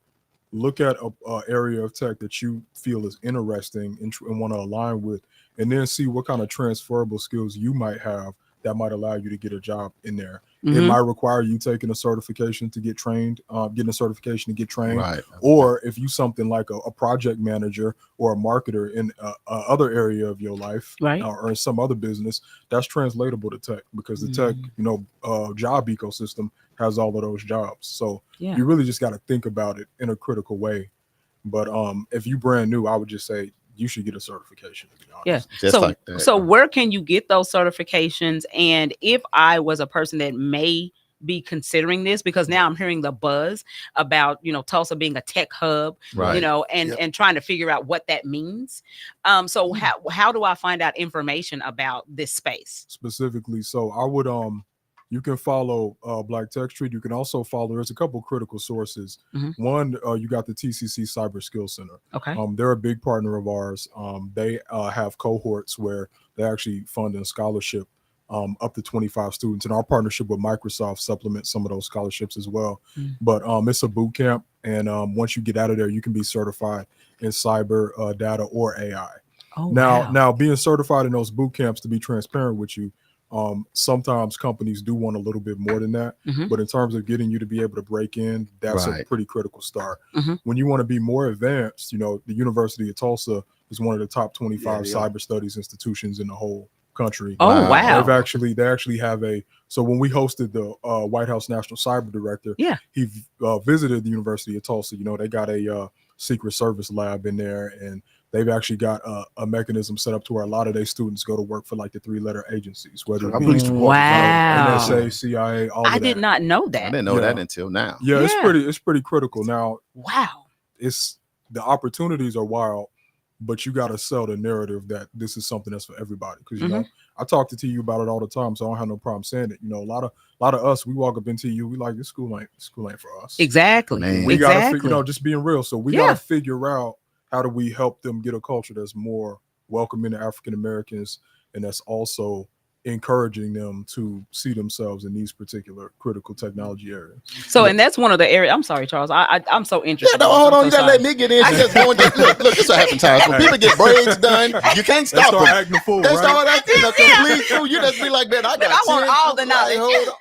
look at a area of tech that you feel is interesting and want to align with, and then see what kind of transferable skills you might have that might allow you to get a job in there. It might require you taking a certification to get trained, getting a certification to get trained. Right. Or if you something like a project manager or a marketer in other area of your life, Right. or in some other business, that's translatable to tech, because the tech, job ecosystem has all of those jobs. So Yeah. you really just got to think about it in a critical way. But if you brand new, I would just say you should get a certification, to be honest. Yeah. Just So, like that. so where can you get those certifications? And if I was a person that may be considering this, because now I'm hearing the buzz about, Tulsa being a tech hub, Right. and trying to figure out what that means. So how do I find out information about this space? Specifically, so I would you can follow Black Tech Street. You can also follow, there's a couple critical sources. One, you got the TCC Cyber Skills Center. Okay. They're a big partner of ours. They have cohorts where they actually fund a scholarship up to 25 students, and our partnership with Microsoft supplements some of those scholarships as well. But it's a boot camp, and once you get out of there, you can be certified in cyber, data, or AI. Oh, wow. Now being certified in those boot camps, to be transparent with you, sometimes companies do want a little bit more than that, but in terms of getting you to be able to break in, that's a pretty critical start. When you want to be more advanced, the University of Tulsa is one of the top 25 cyber studies institutions in the whole country. Oh, wow. They actually have so when we hosted the White House National Cyber Director, he visited the University of Tulsa. They got a Secret Service lab in there, and they've actually got a mechanism set up to where a lot of their students go to work for like the 3-letter agencies, whether it be NSA, CIA, all of that. I did not know that. I didn't know that until now. Yeah, it's pretty critical. Now, wow, the opportunities are wild, but you got to sell the narrative that this is something that's for everybody. Because I talk to TU about it all the time, so I don't have no problem saying it. A lot of us, we walk up into TU, we like, this school ain't for us. Exactly. Man. We gotta, just being real. So we gotta figure out, how do we help them get a culture that's more welcoming to African Americans, and that's also encouraging them to see themselves in these particular critical technology areas? So, and that's one of the areas. I'm sorry, Charles. I'm so interested. Yeah, no, hold on. You gotta let me get in. Look, this is what happens, Charles. When people get braids done, you can't stop them. Acting a fool, They right? start acting a complete fool. You just be like, man, I want all the knowledge. Hold on.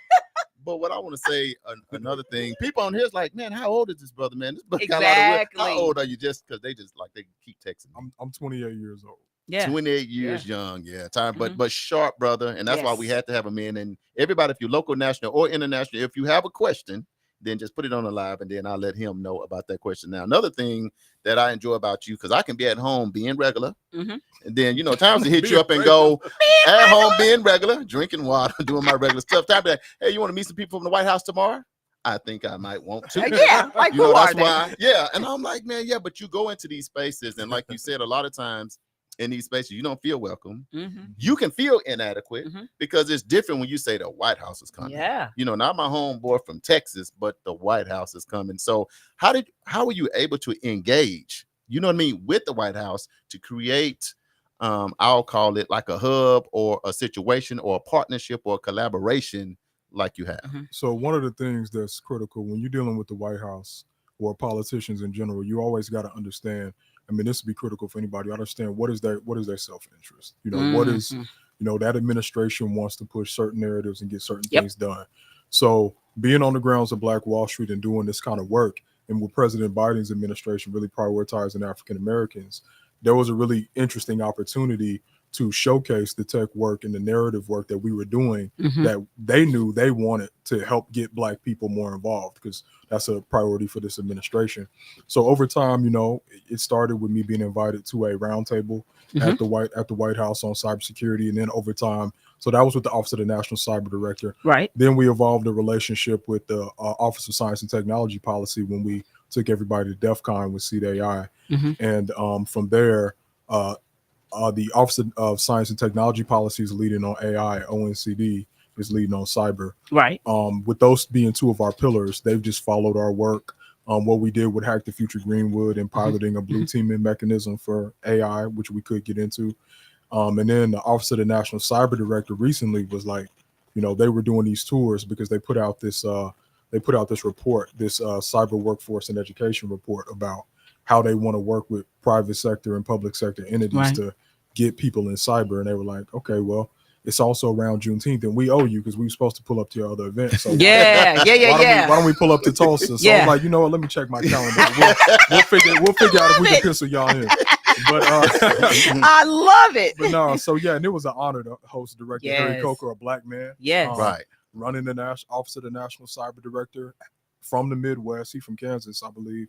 But what I want to say, another thing, people on here is like, man, how old is this brother, man? This brother Exactly. how old are you? Just because they keep texting me. I'm 28 years old. Yeah. 28 years young, time, but sharp, brother, and that's why we had to have him in. And everybody, if you're local, national, or international, if you have a question, then just put it on the live, and then I'll let him know about that question. Now, another thing that I enjoy about you, because I can be at home being regular, and then times to hit you up and go at home being regular, drinking water, doing my regular stuff. Time to be like, hey, you want to meet some people from the White House tomorrow? I think I might want to. Yeah, like who are that's they? why. Yeah, and I'm like, man, but you go into these spaces, and like you said, a lot of times in these spaces, you don't feel welcome. You can feel inadequate because it's different when you say the White House is coming. Yeah. Not my homeboy from Texas, but the White House is coming. So how were you able to engage, with the White House to create, I'll call it like a hub or a situation or a partnership or a collaboration like you have? So one of the things that's critical when you're dealing with the White House or politicians in general, you always got to understand, this would be critical for anybody. Understand what is their self-interest. What is, that administration wants to push certain narratives and get certain things done. So being on the grounds of Black Wall Street and doing this kind of work, and with President Biden's administration really prioritizing African Americans, there was a really interesting opportunity to showcase the tech work and the narrative work that we were doing that they knew they wanted to help get Black people more involved, because that's a priority for this administration. So over time, it started with me being invited to a roundtable at the White House on cybersecurity, and then over time, so that was with the Office of the National Cyber Director. Right. Then we evolved a relationship with the Office of Science and Technology Policy when we took everybody to DEF CON with Seed AI, and from there, the Office of Science and Technology Policy is leading on AI. ONCD is leading on cyber. Right. With those being two of our pillars, they've just followed our work. What we did with Hack the Future Greenwood and piloting a blue teaming mechanism for AI, which we could get into. And then the Office of the National Cyber Director recently was like, they were doing these tours because they put out this report, this cyber workforce and education report about how they want to work with private sector and public sector entities to get people in cyber. And they were like, okay, well, it's also around Juneteenth, and we owe you because we were supposed to pull up to your other event. So Yeah. why don't we pull up to Tulsa? So I'm like, you know what? Let me check my calendar. We'll figure out if we can pencil y'all in. But I love it. But no, so yeah, and it was an honor to host Director Harry Yes. Coker, a Black man. Yes. Right. Running the Office of the National Cyber Director from the Midwest. He's from Kansas, I believe.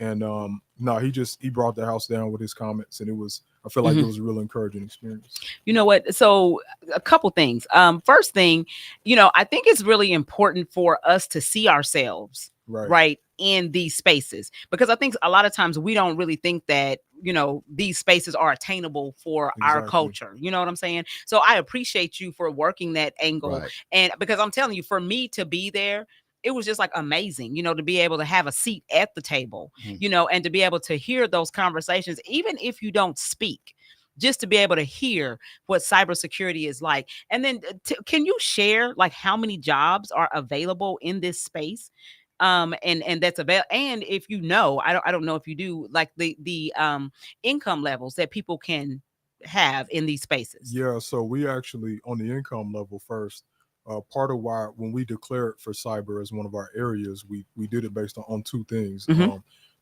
And no, he brought the house down with his comments, and I feel like it was a real encouraging experience. You know what? So a couple things. First thing, I think it's really important for us to see ourselves right in these spaces, because I think a lot of times we don't really think that, these spaces are attainable for our culture. You know what I'm saying? So I appreciate you for working that angle. Right. And because I'm telling you, for me to be there, it was just like amazing, to be able to have a seat at the table, and to be able to hear those conversations, even if you don't speak, just to be able to hear what cybersecurity is like. And then can you share like how many jobs are available in this space? And that's available. And if I don't know if you do, like the income levels that people can have in these spaces. Yeah. So we actually, on the income level first, part of why when we declared for cyber as one of our areas, we did it based on two things.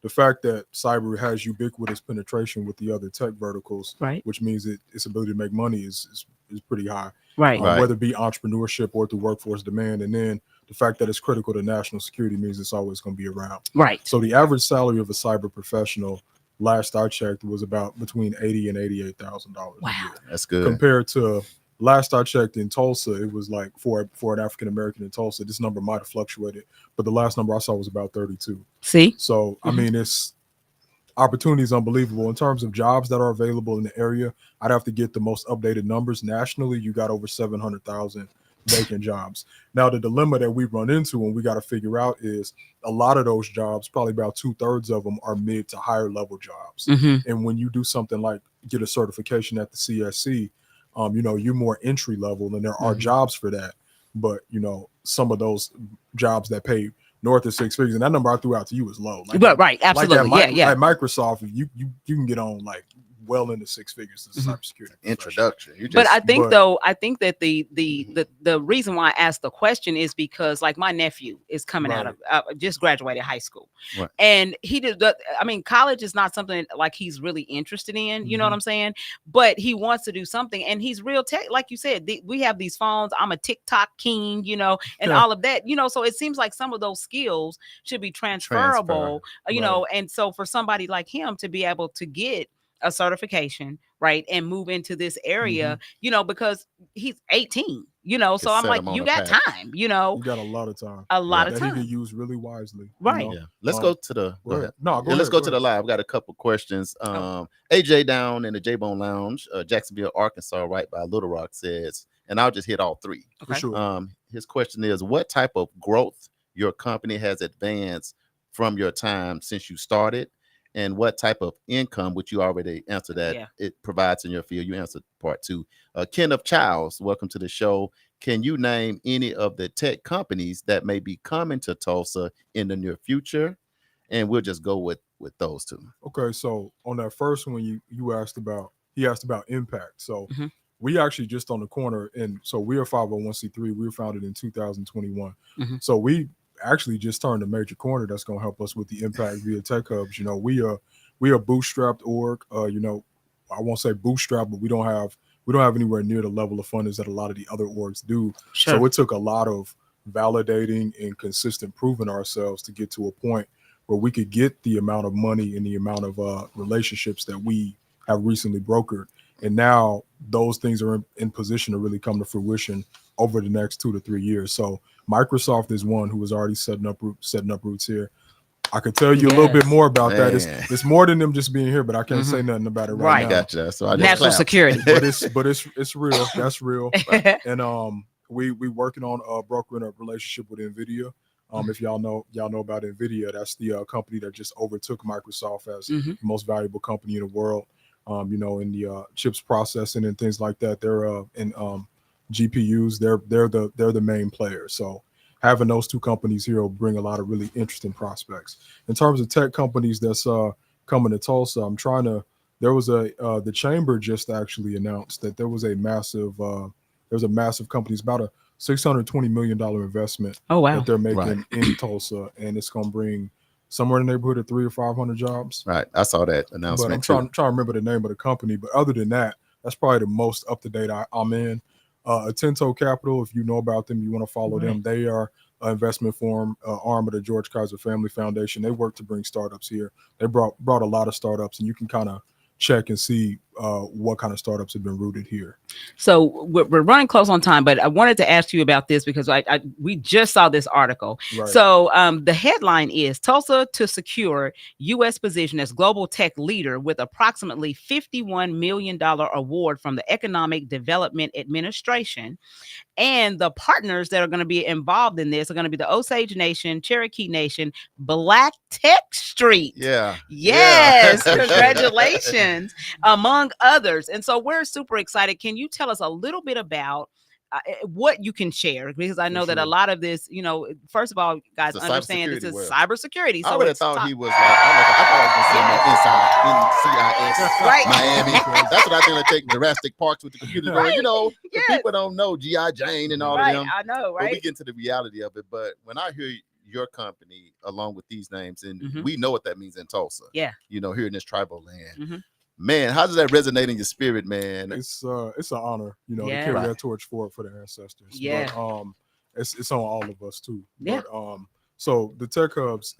The fact that cyber has ubiquitous penetration with the other tech verticals, right, which means its ability to make money is pretty high, right. Whether it be entrepreneurship or through workforce demand. And then the fact that it's critical to national security means it's always going to be around. Right. So the average salary of a cyber professional, last I checked, was about between $80,000 and $88,000 a year. That's good. Compared to last I checked in Tulsa, it was like for an African American in Tulsa, this number might have fluctuated, but the last number I saw was about 32. See? So I mean, it's opportunity is unbelievable in terms of jobs that are available in the area. I'd have to get the most updated numbers. Nationally, you got over 700,000 vacant jobs. Now, the dilemma that we run into and we got to figure out is a lot of those jobs, probably about 2/3 of them, are mid to higher level jobs. And when you do something like get a certification at the CSC, you're more entry level, and there are jobs for that. But some of those jobs that pay north of six figures, and that number I threw out to you is low. Right, absolutely, like yeah. At Microsoft, you can get on like well into six figures as a cybersecurity introduction. But I think that the reason why I asked the question is because like my nephew is coming out of just graduated high school, and he did. College is not something like he's really interested in. You know what I'm saying? But he wants to do something, and he's real tech. Like you said, we have these phones. I'm a TikTok king, and all of that. So it seems like some of those skills should be transferable. And so for somebody like him to be able to get a certification, right, and move into this area, because he's 18, so I'm like, you got time, you got a lot of time, that he can use really wisely, right? Let's go to the let's go to the live. We got a couple questions. AJ down in the J-Bone Lounge, Jacksonville, Arkansas, right by Little Rock, says, and I'll just hit all three. Okay. For sure. His question is, what type of growth your company has advanced from your time since you started? And what type of income, which you already answered that it provides in your field. You answered part two. Kenneth Childs, welcome to the show. Can you name any of the tech companies that may be coming to Tulsa in the near future? And we'll just go with those two. Okay, so on that first one, he asked about impact. So we actually just on the corner, and so we are 501c3. We were founded in 2021. So we actually just turned a major corner that's going to help us with the impact via tech hubs. We are bootstrapped org. I won't say bootstrap, but we don't have anywhere near the level of funders that a lot of the other orgs do. Sure. So it took a lot of validating and consistent proving ourselves to get to a point where we could get the amount of money and the amount of relationships that we have recently brokered. And now those things are in position to really come to fruition over the next 2 to 3 years. So Microsoft is one who is already setting up roots here. I could tell you a little bit more about that. It's more than them just being here, but I can't say nothing about it right now. Gotcha. So national security, but it's real. That's real. And we working on brokering a relationship with NVIDIA. If y'all know about NVIDIA, that's the company that just overtook Microsoft as the most valuable company in the world. In the chips processing and things like that. They're in GPUs. They're the main player. So having those two companies here will bring a lot of really interesting prospects. In terms of tech companies that's coming to Tulsa, there was the Chamber just actually announced that there was a massive there's a massive company. It's about a $620 million investment that they're making in Tulsa, and it's going to bring somewhere in the neighborhood of 300 or 500 jobs. Right. I saw that announcement. But I'm trying to remember the name of the company. But other than that, that's probably the most up to date I'm in. Atento Capital, if you know about them, you want to follow them. They are an investment arm of the George Kaiser Family Foundation. They work to bring startups here. They brought a lot of startups, and you can kind of check and see what kind of startups have been rooted here. So we're running close on time, but I wanted to ask you about this because we just saw this article. Right. So the headline is Tulsa to secure U.S. position as global tech leader with approximately $51 million award from the Economic Development Administration. And the partners that are going to be involved in this are going to be the Osage Nation, Cherokee Nation, Black Tech Street. Yeah. Yes. Congratulations, among others. And so we're super excited. Can you tell us a little bit about what you can share? Because I know that a lot of this, first of all, guys understand this is cybersecurity. So I would have thought he was like, I thought I was going to see him inside in CIS, Miami. That's what I think. Like taking Jurassic Parks with the computer going. The people don't know G.I. Jane and all of them. I know, right? But we get into the reality of it. But when I hear your company along with these names, and we know what that means in Tulsa. Yeah. Here in this tribal land. Man, how does that resonate in your spirit, man? It's an honor, to carry that torch forward for the ancestors. Yeah. But, it's on all of us too. Yeah. But, so the tech hubs,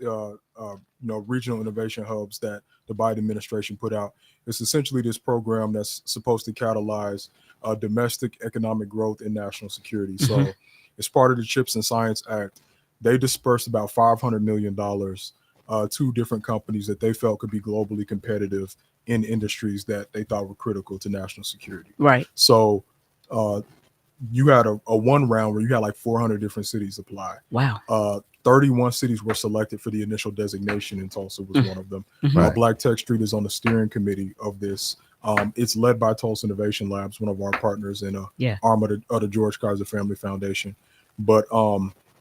regional innovation hubs that the Biden administration put out, it's essentially this program that's supposed to catalyze domestic economic growth and national security. So it's part of the CHIPS and Science Act. They dispersed about $500 million to different companies that they felt could be globally competitive in industries that they thought were critical to national security. Right. So you had a one round where you had like 400 different cities apply. Wow. 31 cities were selected for the initial designation, and Tulsa was one of them. Black Tech Street is on the steering committee of this. It's led by Tulsa Innovation Labs, one of our partners in arm of the George Kaiser Family Foundation. But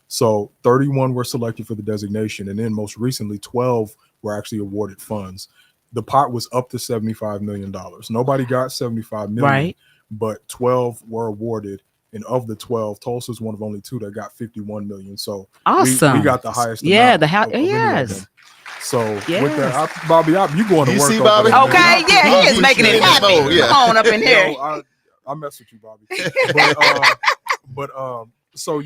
so 31 were selected for the designation, and then most recently 12 were actually awarded funds. The pot was up to $75 million. Nobody got $75 million, but 12 were awarded. And of the 12, Tulsa's one of only 2 that got $51 million. So awesome. We got the highest. Yeah, yes. So with that, Bobby, you going to work? See, Bobby? Okay, he is making it happen. Come on up in here. I mess with you, Bobby. So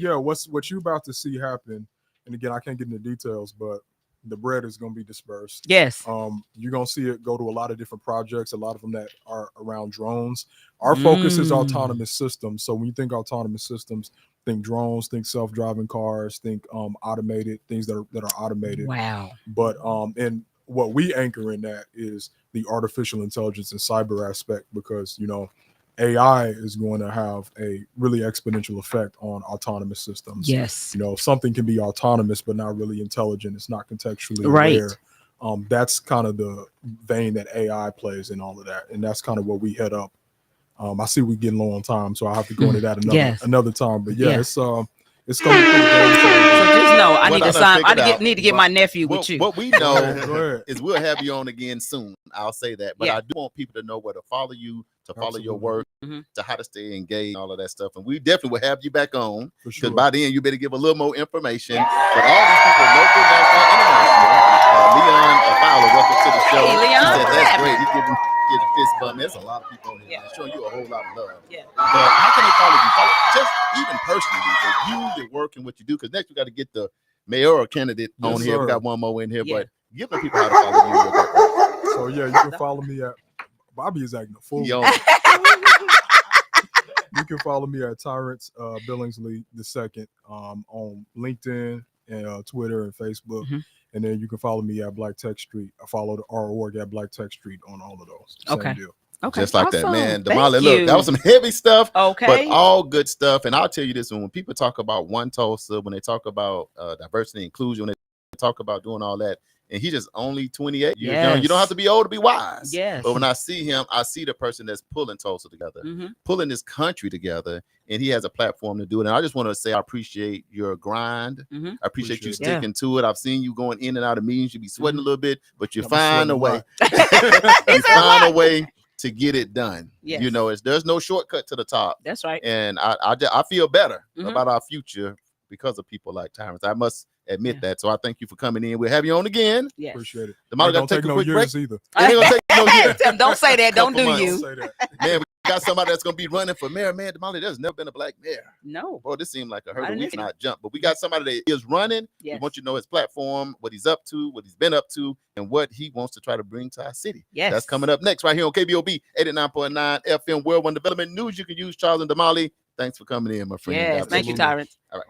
what you're about to see happen, and again, I can't get into details, but the bread is going to be dispersed. Yes. You're going to see it go to a lot of different projects, a lot of them that are around drones. Our focus is autonomous systems. So when you think autonomous systems, think drones, think self-driving cars, think automated things that are automated. Wow. But and what we anchor in that is the artificial intelligence and cyber aspect, because AI is going to have a really exponential effect on autonomous systems. Yes. Something can be autonomous, but not really intelligent. It's not contextually aware. That's kind of the vein that AI plays in all of that. And that's kind of what we head up. I see we getting low on time, so I have to go into that another time. But it's going to be so just know I need to get my nephew with you. What we know is we'll have you on again soon. I'll say that. But I do want people to know where to follow you, to follow your work, to how to stay engaged, all of that stuff. And we definitely will have you back on, because by then you better give a little more information. But all these people, local, national, international, Leon Fowler, welcome to the show. Hey, Leon, he said, that's great. He's giving a fist bump. There's a lot of people on here showing you a whole lot of love. Yeah. But how can they follow you? Just even personally, your work and what you do. Because next we got to get the mayoral candidate on here. We got one more in here, but give the people how to follow you. So you can follow me at Bobby is acting a fool. You can follow me at Tyrants Billingsley II on LinkedIn and Twitter and Facebook. And then you can follow me at Black Tech Street. I follow our org at Black Tech Street on all of those. Same deal. Okay. Just like that, man. Damali, look, that was some heavy stuff, but all good stuff. And I'll tell you this, when people talk about One Tulsa, when they talk about diversity and inclusion, when they talk about doing all that, and he's just only 28. You don't have to be old to be wise. Yes. But when I see him, I see the person that's pulling Tulsa together, pulling this country together, and he has a platform to do it. And I just want to say I appreciate your grind. I appreciate you sticking to it. I've seen you going in and out of meetings. You be sweating a little bit, but you find a way. You find a way to get it done. Yes. You know, there's no shortcut to the top. That's right. And I feel better Mhm. about our future because of people like Tyrants. I must admit that. So I thank you for coming in. We'll have you on again. Yes. Appreciate it. Damali Don't got to take a no quick break. years either. It ain't gonna take no years. Tim, don't say that. Don't Couple do months. you. Don't say that. Man, we got somebody that's gonna be running for mayor. Man, Damali, there's never been a black mayor. No. Boy, this seemed like a I hurdle didn't we've know. not jumped. But we got somebody that is running. We Yes. want you to know his platform, what he's up to, what he's been up to, and what he wants to try to bring to our city. Yes. That's coming up next right here on KBOB 89.9 FM World One Development News. You can use Charles and Damali. Thanks for coming in, my friend. Yes. God Thank you, bless Tyrant. All right.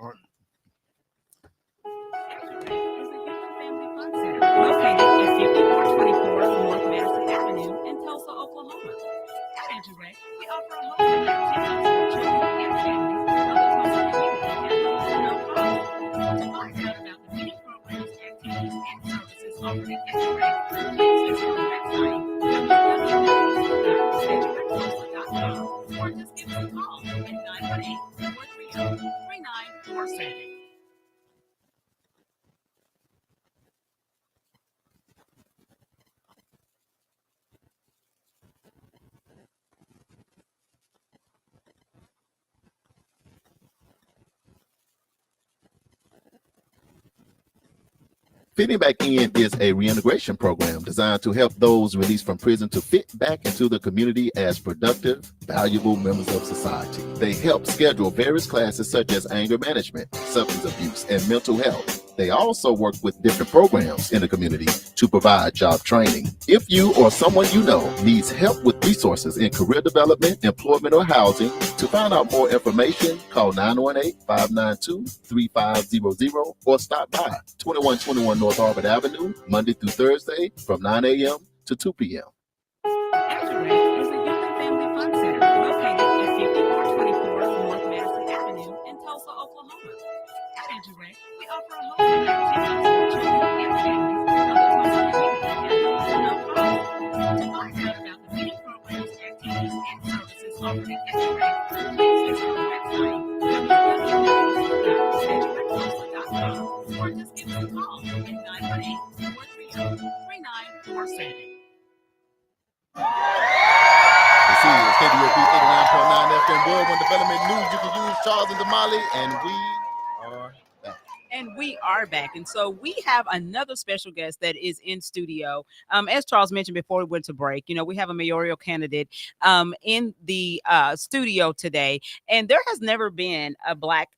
Located at 5424 North Madison Avenue in Tulsa, Oklahoma. At Edgerec, we offer a whole range of activities for children and families of the Tulsa community at no cost. To find out about the many programs, activities, and services offered at Edgerec, please visit our website, www.edgerectulsa.com, or just give us a call at 918-430-3947. Fitting Back In is a reintegration program designed to help those released from prison to fit back into the community as productive, valuable members of society. They help schedule various classes such as anger management, substance abuse, and mental health. They also work with different programs in the community to provide job training. If you or someone you know needs help with resources in career development, employment, or housing, to find out more information, call 918-592-3500 or stop by 2121 North Harper Avenue, Monday through Thursday from 9 a.m. to 2 p.m. Edgerec is a youth and family fun center located at 5424 North Madison Avenue in Tulsa, Oklahoma. At Edgerec, we offer a whole range of activities for children and families of the Tulsa community at no cost. To find out about the many programs, activities, and services offered at Edgerec, please visit our website, www.edgerectulsa.com, or just give us a call at 918-430-3947. You see, it's KBOB 89.9 FM World One Development News. You can use Charles and Damali, and we are back. And we are back. And so we have another special guest that is in studio. As Charles mentioned before we went to break, we have a mayoral candidate in the studio today. And there has never been a black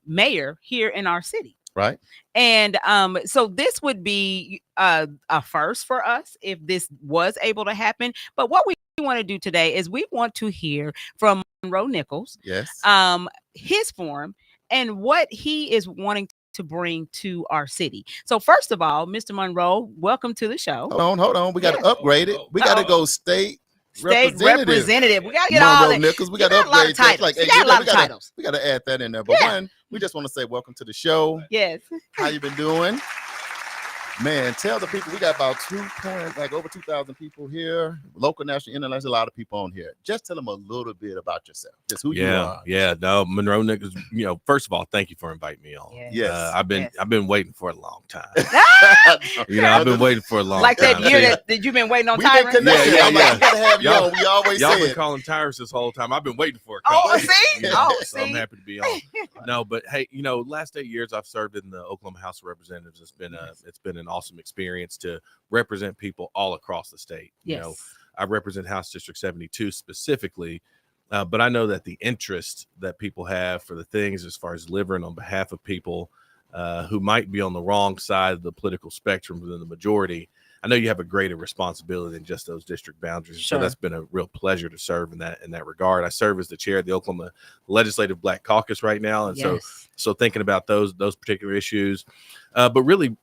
mayor here in our city. Right. And so this would be a first for us if this was able to happen. But what we want to do today is we want to hear from Monroe Nichols, Yes. his forum, and what he is wanting to bring to our city. So first of all, Mr. Monroe, welcome to the show. Hold on. We got to upgrade it. We got to go state representative. We got to get Monroe all that. Nichols. We You got to got a lot of upgrade. Just titles. like You got a lot of gotta- titles. We got to add that in there. But Yeah. one, we just want to say welcome to the show. Yes. How you been doing? Man, tell the people we got about over 2,000 people here, local, national, international, a lot of people on here. Just tell them a little bit about yourself, just who you are. Yeah, no, Monroe Nichols. First of all, thank you for inviting me on. Yes. I've been waiting for a long time. Okay. I've been waiting for a long Like time. that year that you've been waiting on We've been Tyrant. connected. Yeah, I'm like, yeah. we gotta have you Y'all- on. We always Y'all say been it. calling tires this whole time. I've been waiting for a call. Oh, see? Oh, So I'm see? happy to be on. No, but hey, last 8 years I've served in the Oklahoma House of Representatives. It's been an awesome experience to represent people all across the state. Yes. I represent House District 72 specifically, but I know that the interest that people have for the things as far as delivering on behalf of people who might be on the wrong side of the political spectrum within the majority, I know you have a greater responsibility than just those district boundaries. Sure. So that's been a real pleasure to serve in that regard. I serve as the chair of the Oklahoma Legislative Black Caucus right now, and so thinking about those particular issues, but really,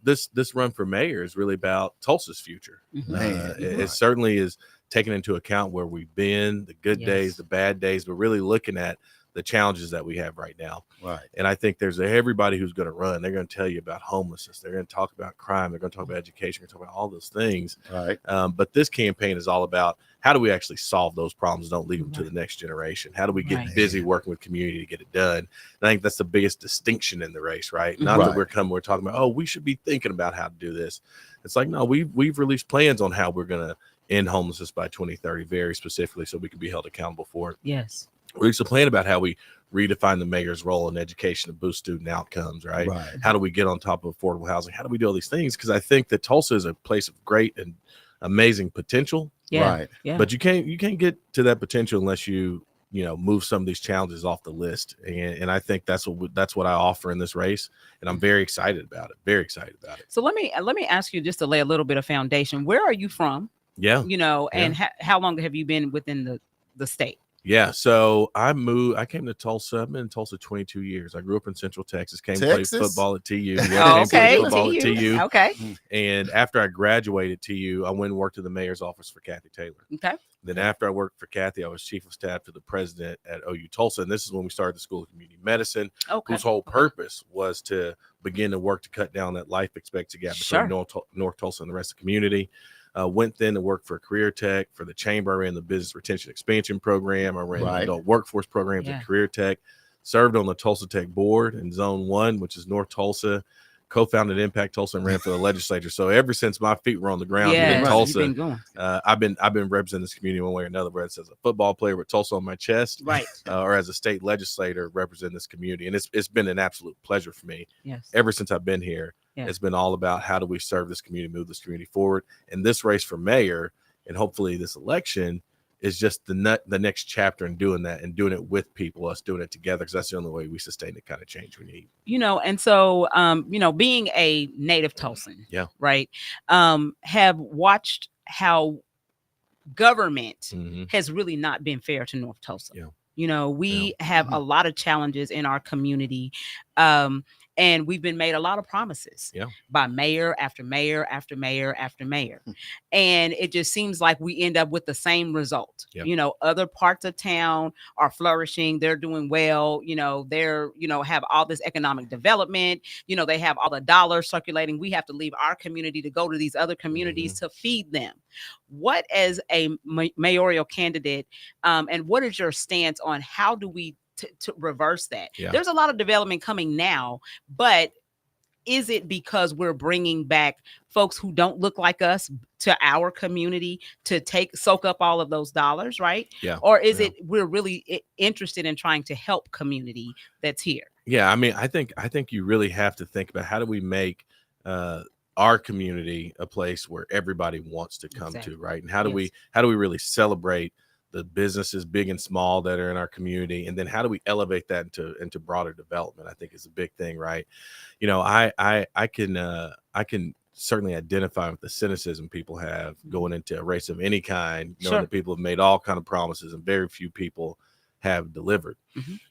this run for mayor is really about Tulsa's future. Man, It certainly is taking into account where we've been, the good days, the bad days, but really looking at the challenges that we have right now. Right. And I think there's everybody who's going to run. They're going to tell you about homelessness. They're going to talk about crime. They're going to talk about education. They're going to talk about all those things. Right. But this campaign is all about how do we actually solve those problems? Don't leave them to the next generation. How do we get busy working with community to get it done? And I think that's the biggest distinction in the race, right? Not that we're talking about, we should be thinking about how to do this. It's like, no, we've released plans on how we're going to end homelessness by 2030, very specifically, so we can be held accountable for it. Yes. We used to plan about how we redefine the mayor's role in education to boost student outcomes, right? How do we get on top of affordable housing? How do we do all these things? Because I think that Tulsa is a place of great and amazing potential. Yeah. But you can't get to that potential unless you move some of these challenges off the list. And I think that's what I offer in this race. And I'm very excited about it. Very excited about it. So let me ask you, just to lay a little bit of foundation. Where are you from? Yeah. And how long have you been within the state? Yeah, so I came to Tulsa. I've been in Tulsa 22 years. I grew up in Central Texas, came play football at TU. Yeah, okay, football at TU. Okay. And after I graduated at TU, I went and worked in the mayor's office for Kathy Taylor. Okay. Then after I worked for Kathy, I was chief of staff to the president at OU Tulsa. And this is when we started the School of Community Medicine, whose whole purpose was to begin to work to cut down that life expectancy gap between North Tulsa and the rest of the community. Went then to work for Career Tech for the chamber. I ran the business retention expansion program. I ran the adult workforce programs at Career Tech. Served on the Tulsa Tech board in Zone 1, which is North Tulsa. Co-founded Impact Tulsa and ran for the legislature. So ever since my feet were on the ground here in Tulsa, I've been representing this community one way or another, whether it's as a football player with Tulsa on my chest, or as a state legislator representing this community. And it's been an absolute pleasure for me. Ever since I've been here. It's been all about how do we serve this community, move this community forward. And this race for mayor, and hopefully this election, is just the next chapter in doing that, and doing it with people, us doing it together, because that's the only way we sustain the kind of change we need. And so, being a native Tulsan, right, have watched how government has really not been fair to North Tulsa. We have a lot of challenges in our community. And we've been made a lot of promises by mayor after mayor after mayor after mayor. And it just seems like we end up with the same result. Other parts of town are flourishing. They're doing well. They're, have all this economic development. They have all the dollars circulating. We have to leave our community to go to these other communities to feed them. What, as a mayoral candidate, and what is your stance on how do we to reverse that? There's a lot of development coming now, but is it because we're bringing back folks who don't look like us to our community to soak up all of those dollars, right? Or is it we're really interested in trying to help community that's here? I mean, I think you really have to think about how do we make our community a place where everybody wants to come to, right? And how do we really celebrate the businesses, big and small, that are in our community, and then how do we elevate that into broader development? I think is a big thing, right? I can certainly identify with the cynicism people have going into a race of any kind, knowing that people have made all kind of promises and very few people have delivered.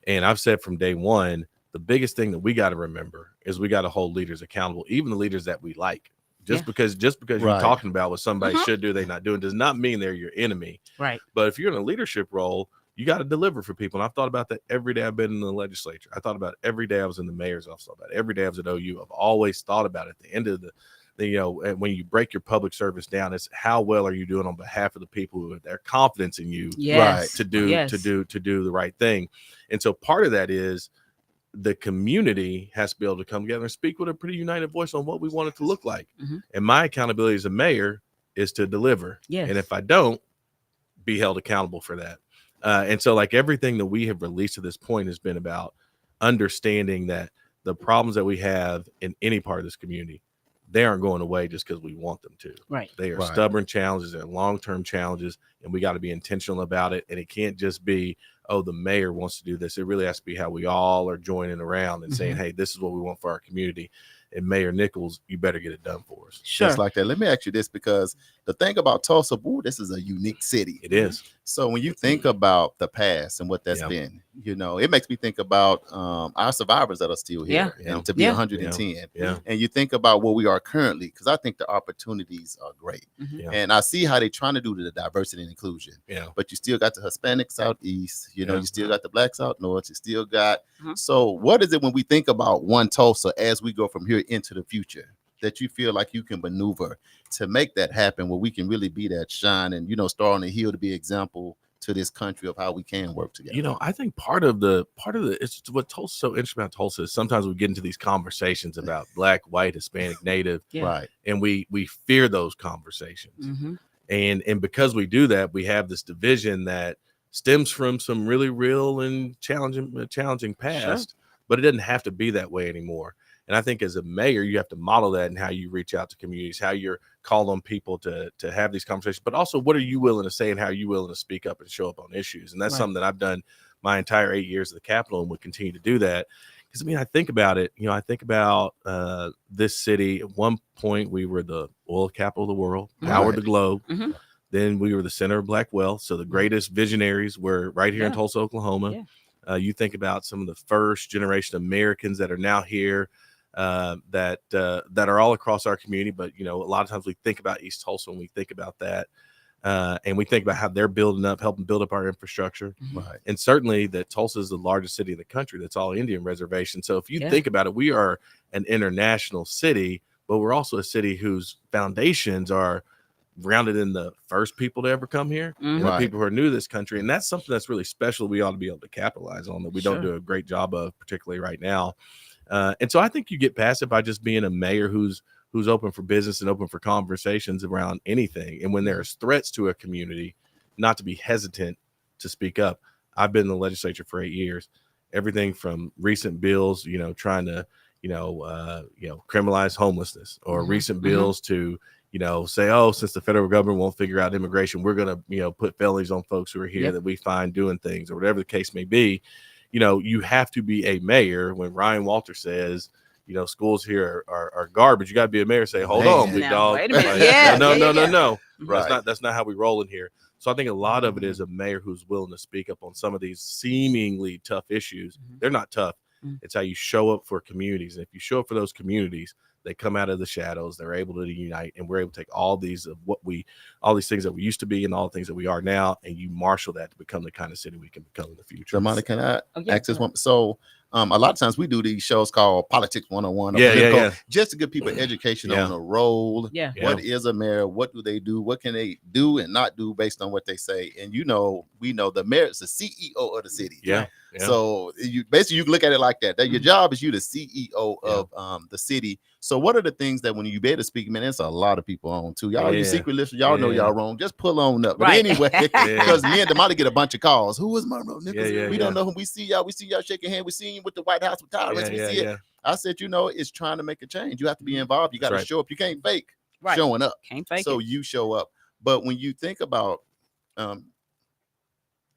And I've said from day one, the biggest thing that we got to remember is we got to hold leaders accountable, even the leaders that we like. Just because you're talking about what somebody should do, they're not doing, does not mean they're your enemy. Right. But if you're in a leadership role, you got to deliver for people. And I've thought about that every day I've been in the legislature. I thought about it every day I was in the mayor's office. About it every day I was at OU. I've always thought about it at the end of the when you break your public service down, it's how well are you doing on behalf of the people who have their confidence in you, to do the right thing. And so part of that is the community has to be able to come together and speak with a pretty united voice on what we want it to look like. And my accountability as a mayor is to deliver. And if I don't, be held accountable for that. And so like everything that we have released to this point has been about understanding that the problems that we have in any part of this community, they aren't going away just because we want them to. Right. They are stubborn challenges. They're long-term challenges, and we got to be intentional about it. And it can't just be, oh, the mayor wants to do this. It really has to be how we all are joining around and saying, hey, this is what we want for our community. And Mayor Nichols, you better get it done for us. Just like that. Let me ask you this, because the thing about Tulsa, this is a unique city. It is. So when you think about the past and what that's been, it makes me think about our survivors that are still here, and to be 110. And you think about where we are currently, because I think the opportunities are great. And I see how they're trying to do the diversity and inclusion. But you still got the Hispanics out east, you still got the blacks out north, you still got. So what is it when we think about one Tulsa as we go from here into the future that you feel like you can maneuver to make that happen, where we can really be that shine and star on the hill to be example to this country of how we can work together? I think part of the it's what Tulsa so interesting about Tulsa is sometimes we get into these conversations about black, white, Hispanic, native, right? And we fear those conversations. And because we do that, we have this division that stems from some really real and challenging past, but it doesn't have to be that way anymore. And I think as a mayor, you have to model that in how you reach out to communities, how you're called on people to have these conversations, but also what are you willing to say and how are you willing to speak up and show up on issues. And that's something that I've done my entire 8 years at the Capitol and would continue to do that. Because, I mean, I think about it, I think about this city. At one point, we were the oil capital of the world, powered the globe. Mm-hmm. Then we were the center of Black wealth. So the greatest visionaries were right here in Tulsa, Oklahoma. Yeah. You think about some of the first generation Americans that are now here that are all across our community. But, a lot of times we think about East Tulsa and we think about that. And we think about how they're helping build up our infrastructure. Right. And certainly that Tulsa is the largest city in the country that's all Indian reservation. So if you think about it, we are an international city, but we're also a city whose foundations are grounded in the first people to ever come here and the people who are new to this country. And that's something that's really special. We ought to be able to capitalize on that we don't do a great job of, particularly right now. And so I think you get past it by just being a mayor who's open for business and open for conversations around anything. And when there's threats to a community, not to be hesitant to speak up. I've been in the legislature for 8 years, everything from recent bills, trying to, criminalize homelessness or recent bills to, say, oh, since the federal government won't figure out immigration, we're going to, put felonies on folks who are here that we find doing things or whatever the case may be. You have to be a mayor. When Ryan Walter says, schools here are garbage, you got to be a mayor and say, hold on, big dog. Wait a minute. No. Right. That's not how we roll in here. So I think a lot of it is a mayor who's willing to speak up on some of these seemingly tough issues. They're not tough. It's how you show up for communities. And if you show up for those communities, they come out of the shadows, they're able to unite, and we're able to take all these things that we used to be and all the things that we are now, and you marshal that to become the kind of city we can become in the future. Damali, can I access one? So a lot of times we do these shows called Politics 101, just to give people education on the role. What is a mayor? What do they do? What can they do and not do based on what they say? And we know the mayor is the CEO of the city. So you can look at it like that. That your job is you the CEO of the city. So what are the things that when you be able to speak, man, there's a lot of people on too. Y'all, you secret listeners, y'all know y'all wrong. Just pull on up. But anyway, because me and Damali get a bunch of calls. Who is Monroe Nichols? We don't know who. We see y'all shaking hands. We see you with the White House with tyrants. We see it. I said, it's trying to make a change. You have to be involved. You got to show up. You can't fake showing up. Can't fake so it. You show up. But when you think about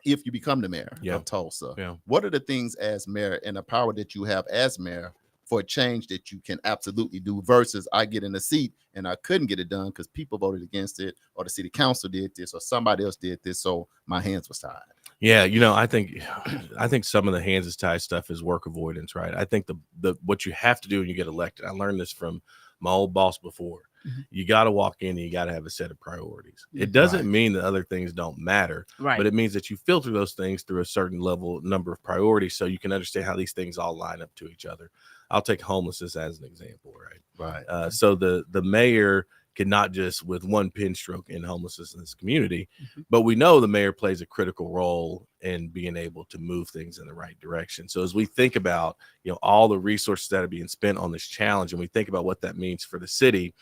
if you become the mayor of Tulsa, what are the things as mayor and the power that you have as mayor for a change that you can absolutely do versus I get in a seat and I couldn't get it done because people voted against it or the city council did this or somebody else did this, so my hands was tied. Yeah, I think some of the hands is tied stuff is work avoidance, right? I think the what you have to do when you get elected, I learned this from my old boss before. You got to walk in and you got to have a set of priorities. It doesn't mean that other things don't matter, but it means that you filter those things through a certain number of priorities so you can understand how these things all line up to each other. I'll take homelessness as an example, right? So the mayor cannot just with one pin stroke in homelessness in this community, but we know the mayor plays a critical role in being able to move things in the right direction. So as we think about, all the resources that are being spent on this challenge and we think about what that means for the city.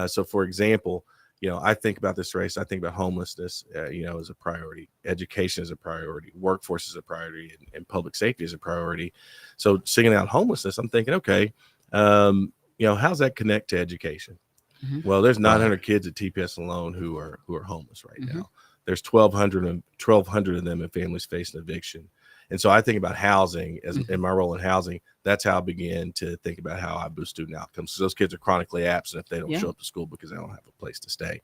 So for example, I think about this race, I think about homelessness, as a priority, education is a priority, workforce is a priority, and public safety is a priority. So singing out homelessness, I'm thinking, okay, how's that connect to education? Well, there's 900 kids at TPS alone who are homeless right now. There's 1,200 of them in families facing eviction. And so I think about housing as in my role in housing. That's how I begin to think about how I boost student outcomes. So those kids are chronically absent if they don't show up to school because they don't have a place to stay.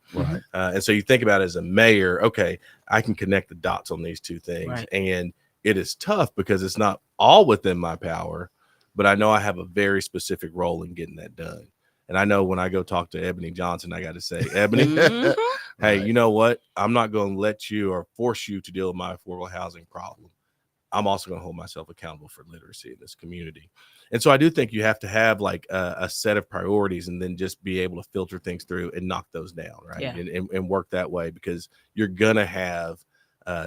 And so you think about it as a mayor, okay, I can connect the dots on these two things. And it is tough because it's not all within my power, but I know I have a very specific role in getting that done. And I know when I go talk to Ebony Johnson, I got to say, Ebony, hey, you know what? I'm not going to let you or force you to deal with my affordable housing problem. I'm also going to hold myself accountable for literacy in this community. And so I do think you have to have like a set of priorities and then just be able to filter things through and knock those down, right? And work that way because you're going to have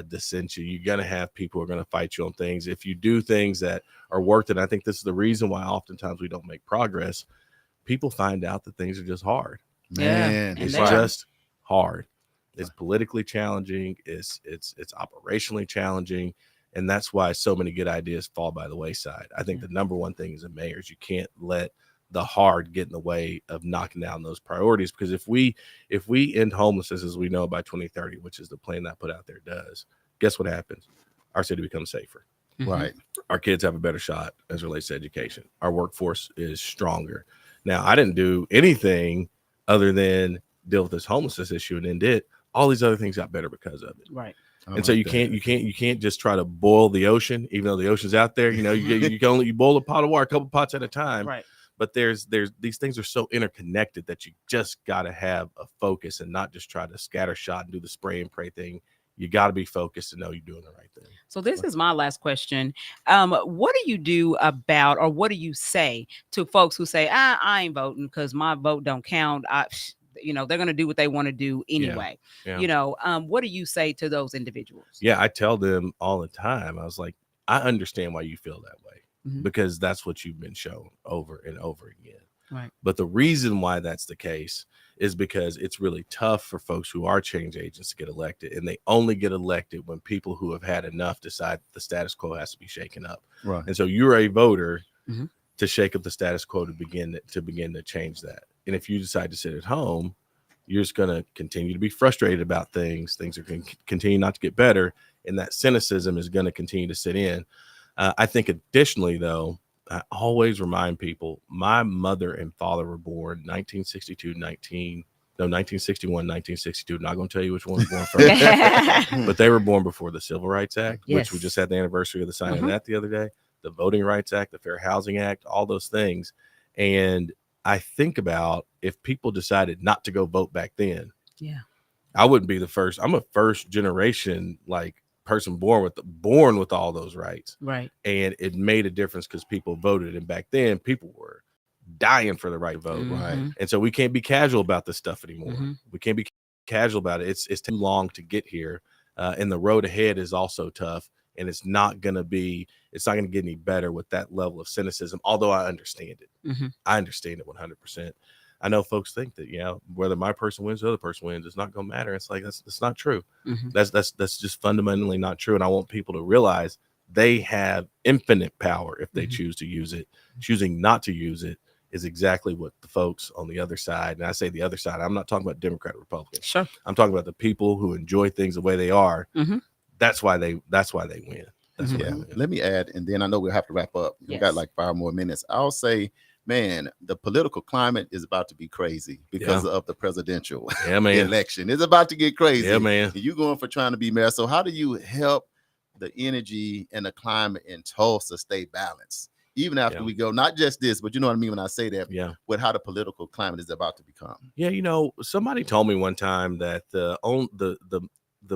dissension. You're going to have people who are going to fight you on things. If you do things that are worth it, I think this is the reason why oftentimes we don't make progress. People find out that things are just hard. Man, it's just hard. It's politically challenging. It's operationally challenging. And that's why so many good ideas fall by the wayside. I think the number one thing as a mayor is you can't let the hard get in the way of knocking down those priorities. Because if we end homelessness, as we know, by 2030, which is the plan that I put out there does, guess what happens? Our city becomes safer. Right. Our kids have a better shot as it relates to education. Our workforce is stronger. Now, I didn't do anything other than deal with this homelessness issue and end it. All these other things got better because of it. Right. And so you can't just try to boil the ocean, even though the ocean's out there. You know, you can only boil a pot of water a couple pots at a time. Right. But there's these things are so interconnected that you just got to have a focus and not just try to scatter shot and do the spray and pray thing. You got to be focused and know you're doing the right thing. So this is my last question. What do you do about, or what do you say to folks who say, I ain't voting because my vote don't count? They're going to do what they want to do anyway. Yeah. What do you say to those individuals? Yeah, I tell them all the time. I was like, I understand why you feel that way, because that's what you've been shown over and over again. Right. But the reason why that's the case is because it's really tough for folks who are change agents to get elected, and they only get elected when people who have had enough decide the status quo has to be shaken up. Right. And so you're a voter to shake up the status quo to begin to change that. And if you decide to sit at home, you're just going to continue to be frustrated about things. Things are going to continue not to get better, and that cynicism is going to continue to sit in. I think additionally, though, I always remind people, my mother and father were born 1961, 1962. Not going to tell you which one was born first, but they were born before the Civil Rights Act, which we just had the anniversary of the signing of that the other day, the Voting Rights Act, the Fair Housing Act, all those things. And I think about if people decided not to go vote back then, I wouldn't be the first. I'm a first generation, person born with all those rights, right? And it made a difference because people voted, and back then people were dying for the right vote, right? And so we can't be casual about this stuff anymore. We can't be casual about it. It's too long to get here, and the road ahead is also tough, and it's not going to get any better with that level of cynicism. Although I understand it, I understand it 100%. I know folks think that, whether my person wins or the other person wins, it's not going to matter. It's like, that's not true. That's just fundamentally not true. And I want people to realize they have infinite power if they choose to use it. Choosing not to use it is exactly what the folks on the other side, and I say the other side, I'm not talking about Democrat or Republican. Sure. I'm talking about the people who enjoy things the way they are. That's why they win. That's why they win. Let me add, and then I know we'll have to wrap up. We got like 5 more minutes. I'll say, man, the political climate is about to be crazy because of the presidential election. It's about to get crazy. Yeah, man. And you going for trying to be mayor. So how do you help the energy and the climate in Tulsa stay balanced? Even after we go, not just this, but you know what I mean when I say that, with how the political climate is about to become. Yeah, somebody told me one time that the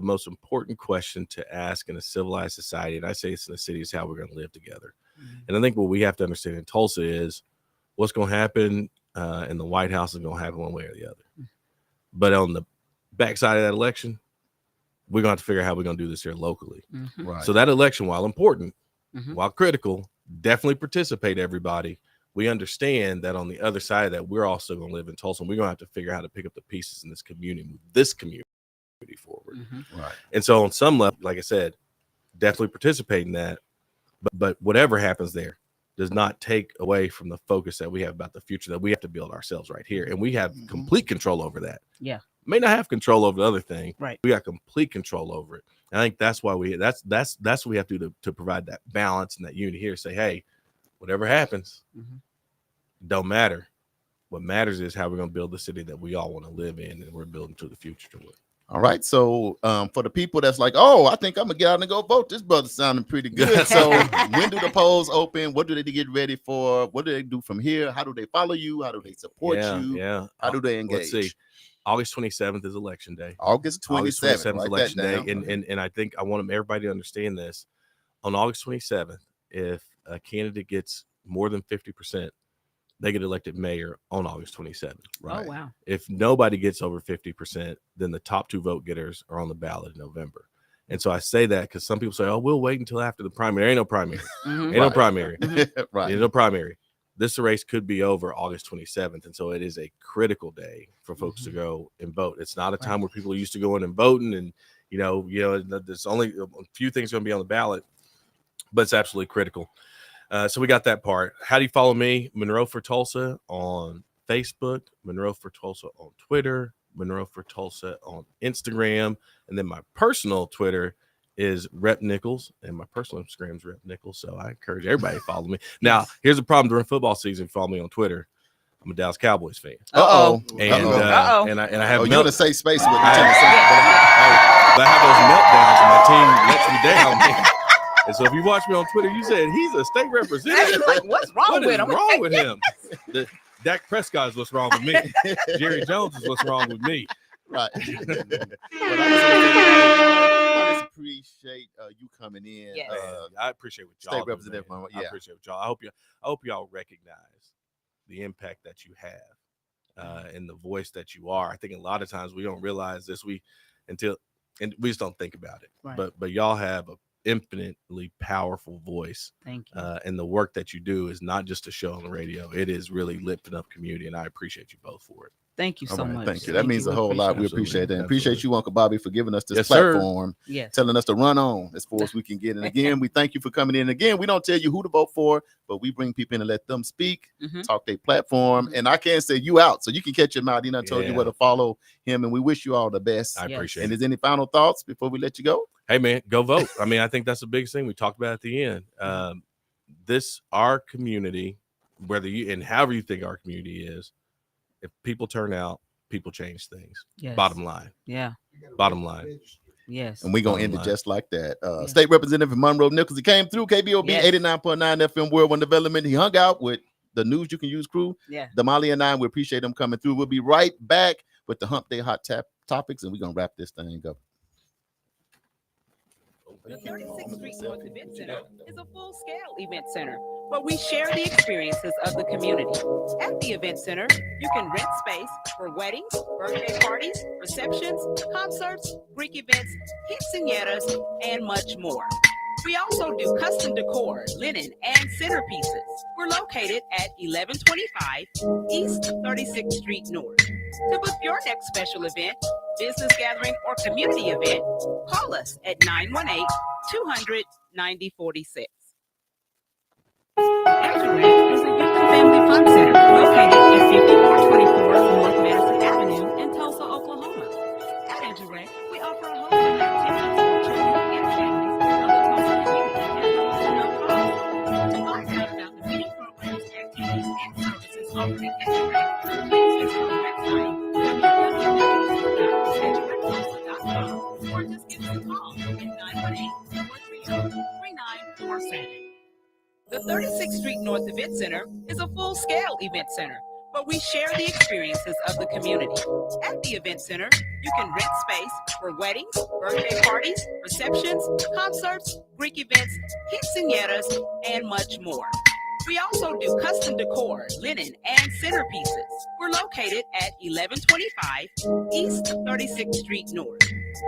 most important question to ask in a civilized society, and I say it's in the city, is how we're going to live together. And I think what we have to understand in Tulsa is what's going to happen in the White House is going to happen one way or the other. But on the backside of that election, we're going to have to figure out how we're going to do this here locally. Right. So that election, while important, while critical, definitely participate, everybody. We understand that on the other side of that, we're also going to live in Tulsa, and we're going to have to figure out how to pick up the pieces in this community, move this community forward. Right. And so on some level, like I said, definitely participate in that. But whatever happens there does not take away from the focus that we have about the future that we have to build ourselves right here. And we have complete control over that. Yeah. May not have control over the other thing. Right. We got complete control over it. And I think that's why that's what we have to do to provide that balance and that unity here. Say, hey, whatever happens, don't matter. What matters is how we're going to build the city that we all want to live in, and we're building to the future to it. All right. So for the people that's like, oh, I think I'm gonna get out and go vote. This brother's sounding pretty good. So when do the polls open? What do they get ready for? What do they do from here? How do they follow you? How do they support you? Yeah. How do they engage? Let's see. August 27th is election day. August 27th is election day. And I think I want everybody to understand this. On August 27th, if a candidate gets more than 50%, they get elected mayor on August 27th. Right. Oh, wow. If nobody gets over 50%, then the top 2 vote getters are on the ballot in November. And so I say that because some people say, oh, we'll wait until after the primary. Ain't no primary. Ain't no primary. Right. Ain't no primary. this race could be over August 27th. And so it is a critical day for folks to go and vote. It's not a time where people are used to going and voting and, there's only a few things going to be on the ballot, but it's absolutely critical. So we got that part. How do you follow me? Monroe for Tulsa on Facebook, Monroe for Tulsa on Twitter, Monroe for Tulsa on Instagram. And then my personal Twitter is Rep Nichols, and my personal Instagram is Rep Nichols. So I encourage everybody to follow me. Now, here's the problem during football season. Follow me on Twitter. I'm a Dallas Cowboys fan. And I have you're in a safe space with the but I have those meltdowns and my team lets me down. Man. And so if you watch me on Twitter, you said he's a state representative. Like, what's wrong with him? What's wrong with him? Dak Prescott is what's wrong with me. Jerry Jones is what's wrong with me. Right. I just appreciate you coming in. Yes. I appreciate what y'all State do, Representative. man. Yeah. I appreciate what y'all. I hope y'all recognize the impact that you have and the voice that you are. I think a lot of times we don't realize this. We just don't think about it. Right. But y'all have a infinitely powerful voice. Thank you. And the work that you do is not just a show on the radio. It is really lifting up community, and I appreciate you both for it. Thank you so much. Thank you. That means a whole lot. We appreciate that. And appreciate you, Uncle Bobby, for giving us this Yes, sir. platform, Yes. telling us to run on as far as we can get. And again, we thank you for coming in. Again, we don't tell you who to vote for, but we bring people in and let them speak, talk their platform. And I can't say you out, so you can catch him out. He done told you where to follow him, and we wish you all the best. I appreciate it. And it. is any final thoughts before we let you go? Hey, man, go vote. I mean, I think that's the biggest thing we talked about at the end. Our community, whether you and however you think our community is, if people turn out, people change things. Yes. Bottom line. Yeah. Bottom line. Yes. And we're going to end it just like that. State Representative Monroe Nichols, he came through KBOB 89.9 FM World One Development. He hung out with the News You Can Use crew. Yeah. Damali and I, we appreciate them coming through. We'll be right back with the Hump Day Hot Topics, and we're going to wrap this thing up. The 36th Street North Event Center is a full-scale event center where we share the experiences of the community. At the event center, you can rent space for weddings, birthday parties, receptions, concerts, Greek events, quinceañeras, and much more. We also do custom decor, linen, and centerpieces. We're located at 1125 East 36th Street North. To book your next special event, business gathering, or community event, call us at 918-200-9046. Edgerec is a youth and family fun center located at 5424 North Madison Avenue in Tulsa, Oklahoma. At Edgerec, we offer a host of activities for children and families of the Tulsa community at little to no cost. To find out about the many programs, activities, and services offered at Edgerec, please visit our website www.edgerectulsa.com or just give us a call at 918-430-3947. The 36th Street North Event Center is a full-scale event center where we share the experiences of the community. At the event center, you can rent space for weddings, birthday parties, receptions, concerts, Greek events, quinceañeras, and much more. We also do custom decor, linen, and centerpieces. We're located at 1125 East 36th Street North.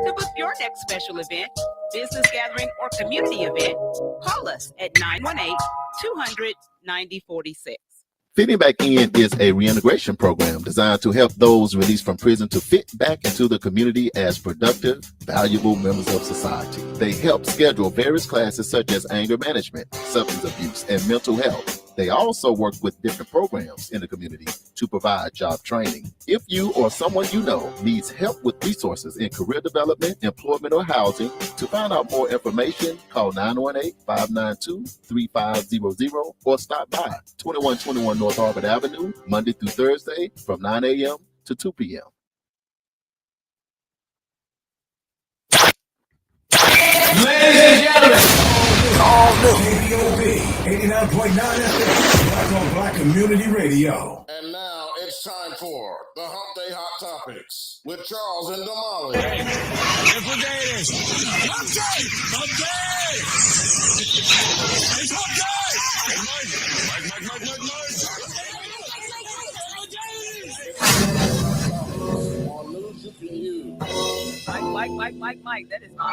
To book your next special event, business gathering, or community event, call us at 918-200-9046. Fitting Back In is a reintegration program designed to help those released from prison to fit back into the community as productive, valuable members of society. They help schedule various classes such as anger management, substance abuse, and mental health. They also work with different programs in the community to provide job training. If you or someone you know needs help with resources in career development, employment, or housing, to find out more information, call 918-592-3500 or stop by 2121 North Harper Avenue, Monday through Thursday from 9 a.m. to 2 p.m. Ladies and gentlemen, all new KBOB 89.9 FM, Black on Black Community Radio. And now it's time for the Hump Day Hot Topics with Charles and Damali. Infiltrators, Hump Day! Hump Day! It's Hump Day! Mike. On news you can use. Mike. That is not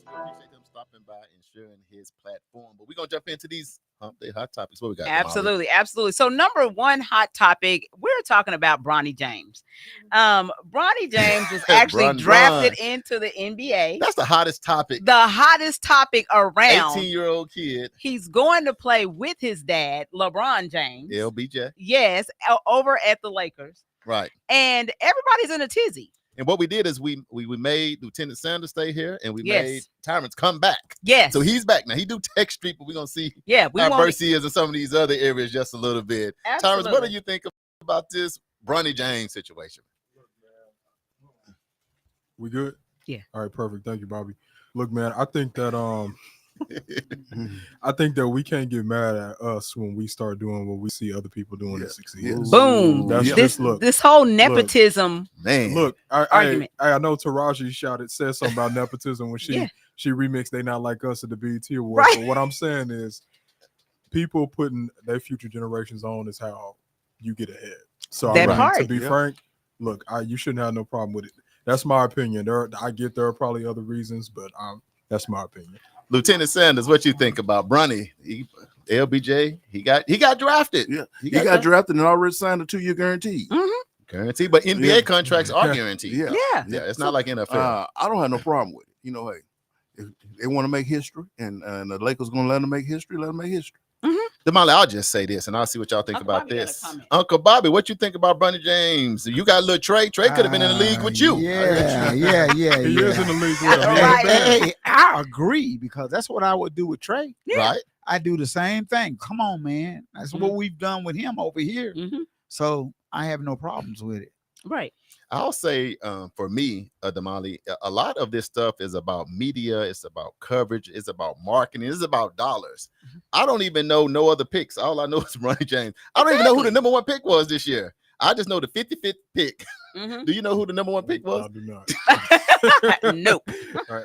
Appreciate them stopping by and sharing. sharing his platform. But we're gonna jump into these hump day hot topics. What we got? Damali? Absolutely. So number one hot topic, we're talking about Bronny James. Bronny James was actually drafted into the NBA. That's the hottest topic. The hottest topic around. 18-year-old kid. He's going to play with his dad, LeBron James. LBJ. Yes, over at the Lakers. Right. And everybody's in a tizzy. And what we did is we made Lieutenant Sanders stay here, and we made Tyrants come back. Yes. So he's back now. He do Tech Street, but we're gonna see how verse he is in some of these other areas just a little bit. Absolutely. Tyrants, what do you think about this Bronny James situation? We good? Yeah. All right, perfect. Thank you, Bobby. Look, man, I think that we can't get mad at us when we start doing what we see other people doing to succeed. Yes. Boom. This whole nepotism argument. I know Taraji said something about nepotism when she remixed They Not Like Us at the BET Awards. Right. But what I'm saying is people putting their future generations on is how you get ahead. So to be frank, look, you shouldn't have no problem with it. That's my opinion. I get there are probably other reasons, but that's my opinion. Lieutenant Sanders, what you think about Bronny? LBJ, he got drafted. Yeah, he got drafted and already signed a 2-year guarantee. Guaranteed, but NBA contracts are guaranteed. Yeah, it's not like NFL. I don't have no problem with it. You know, hey, if they want to make history, and the Lakers going to let them make history, let them make history. Damali, I'll just say this, and I'll see what y'all think about this. Uncle Bobby, what you think about Bronny James? You got a little Trey. Trey could have been in the league with you. He is in the league with him. Hey, I agree, because that's what I would do with Trey. Right. I do the same thing. Come on, man. That's what we've done with him over here. So I have no problems with it. Right. I'll say for me, Damali, a lot of this stuff is about media. It's about coverage. It's about marketing. It's about dollars. I don't even know no other picks. All I know is Bronny James. I don't even know who the number 1 pick was this year. I just know the 55th pick. Do you know who the number 1 pick was? I do not. Nope. Right.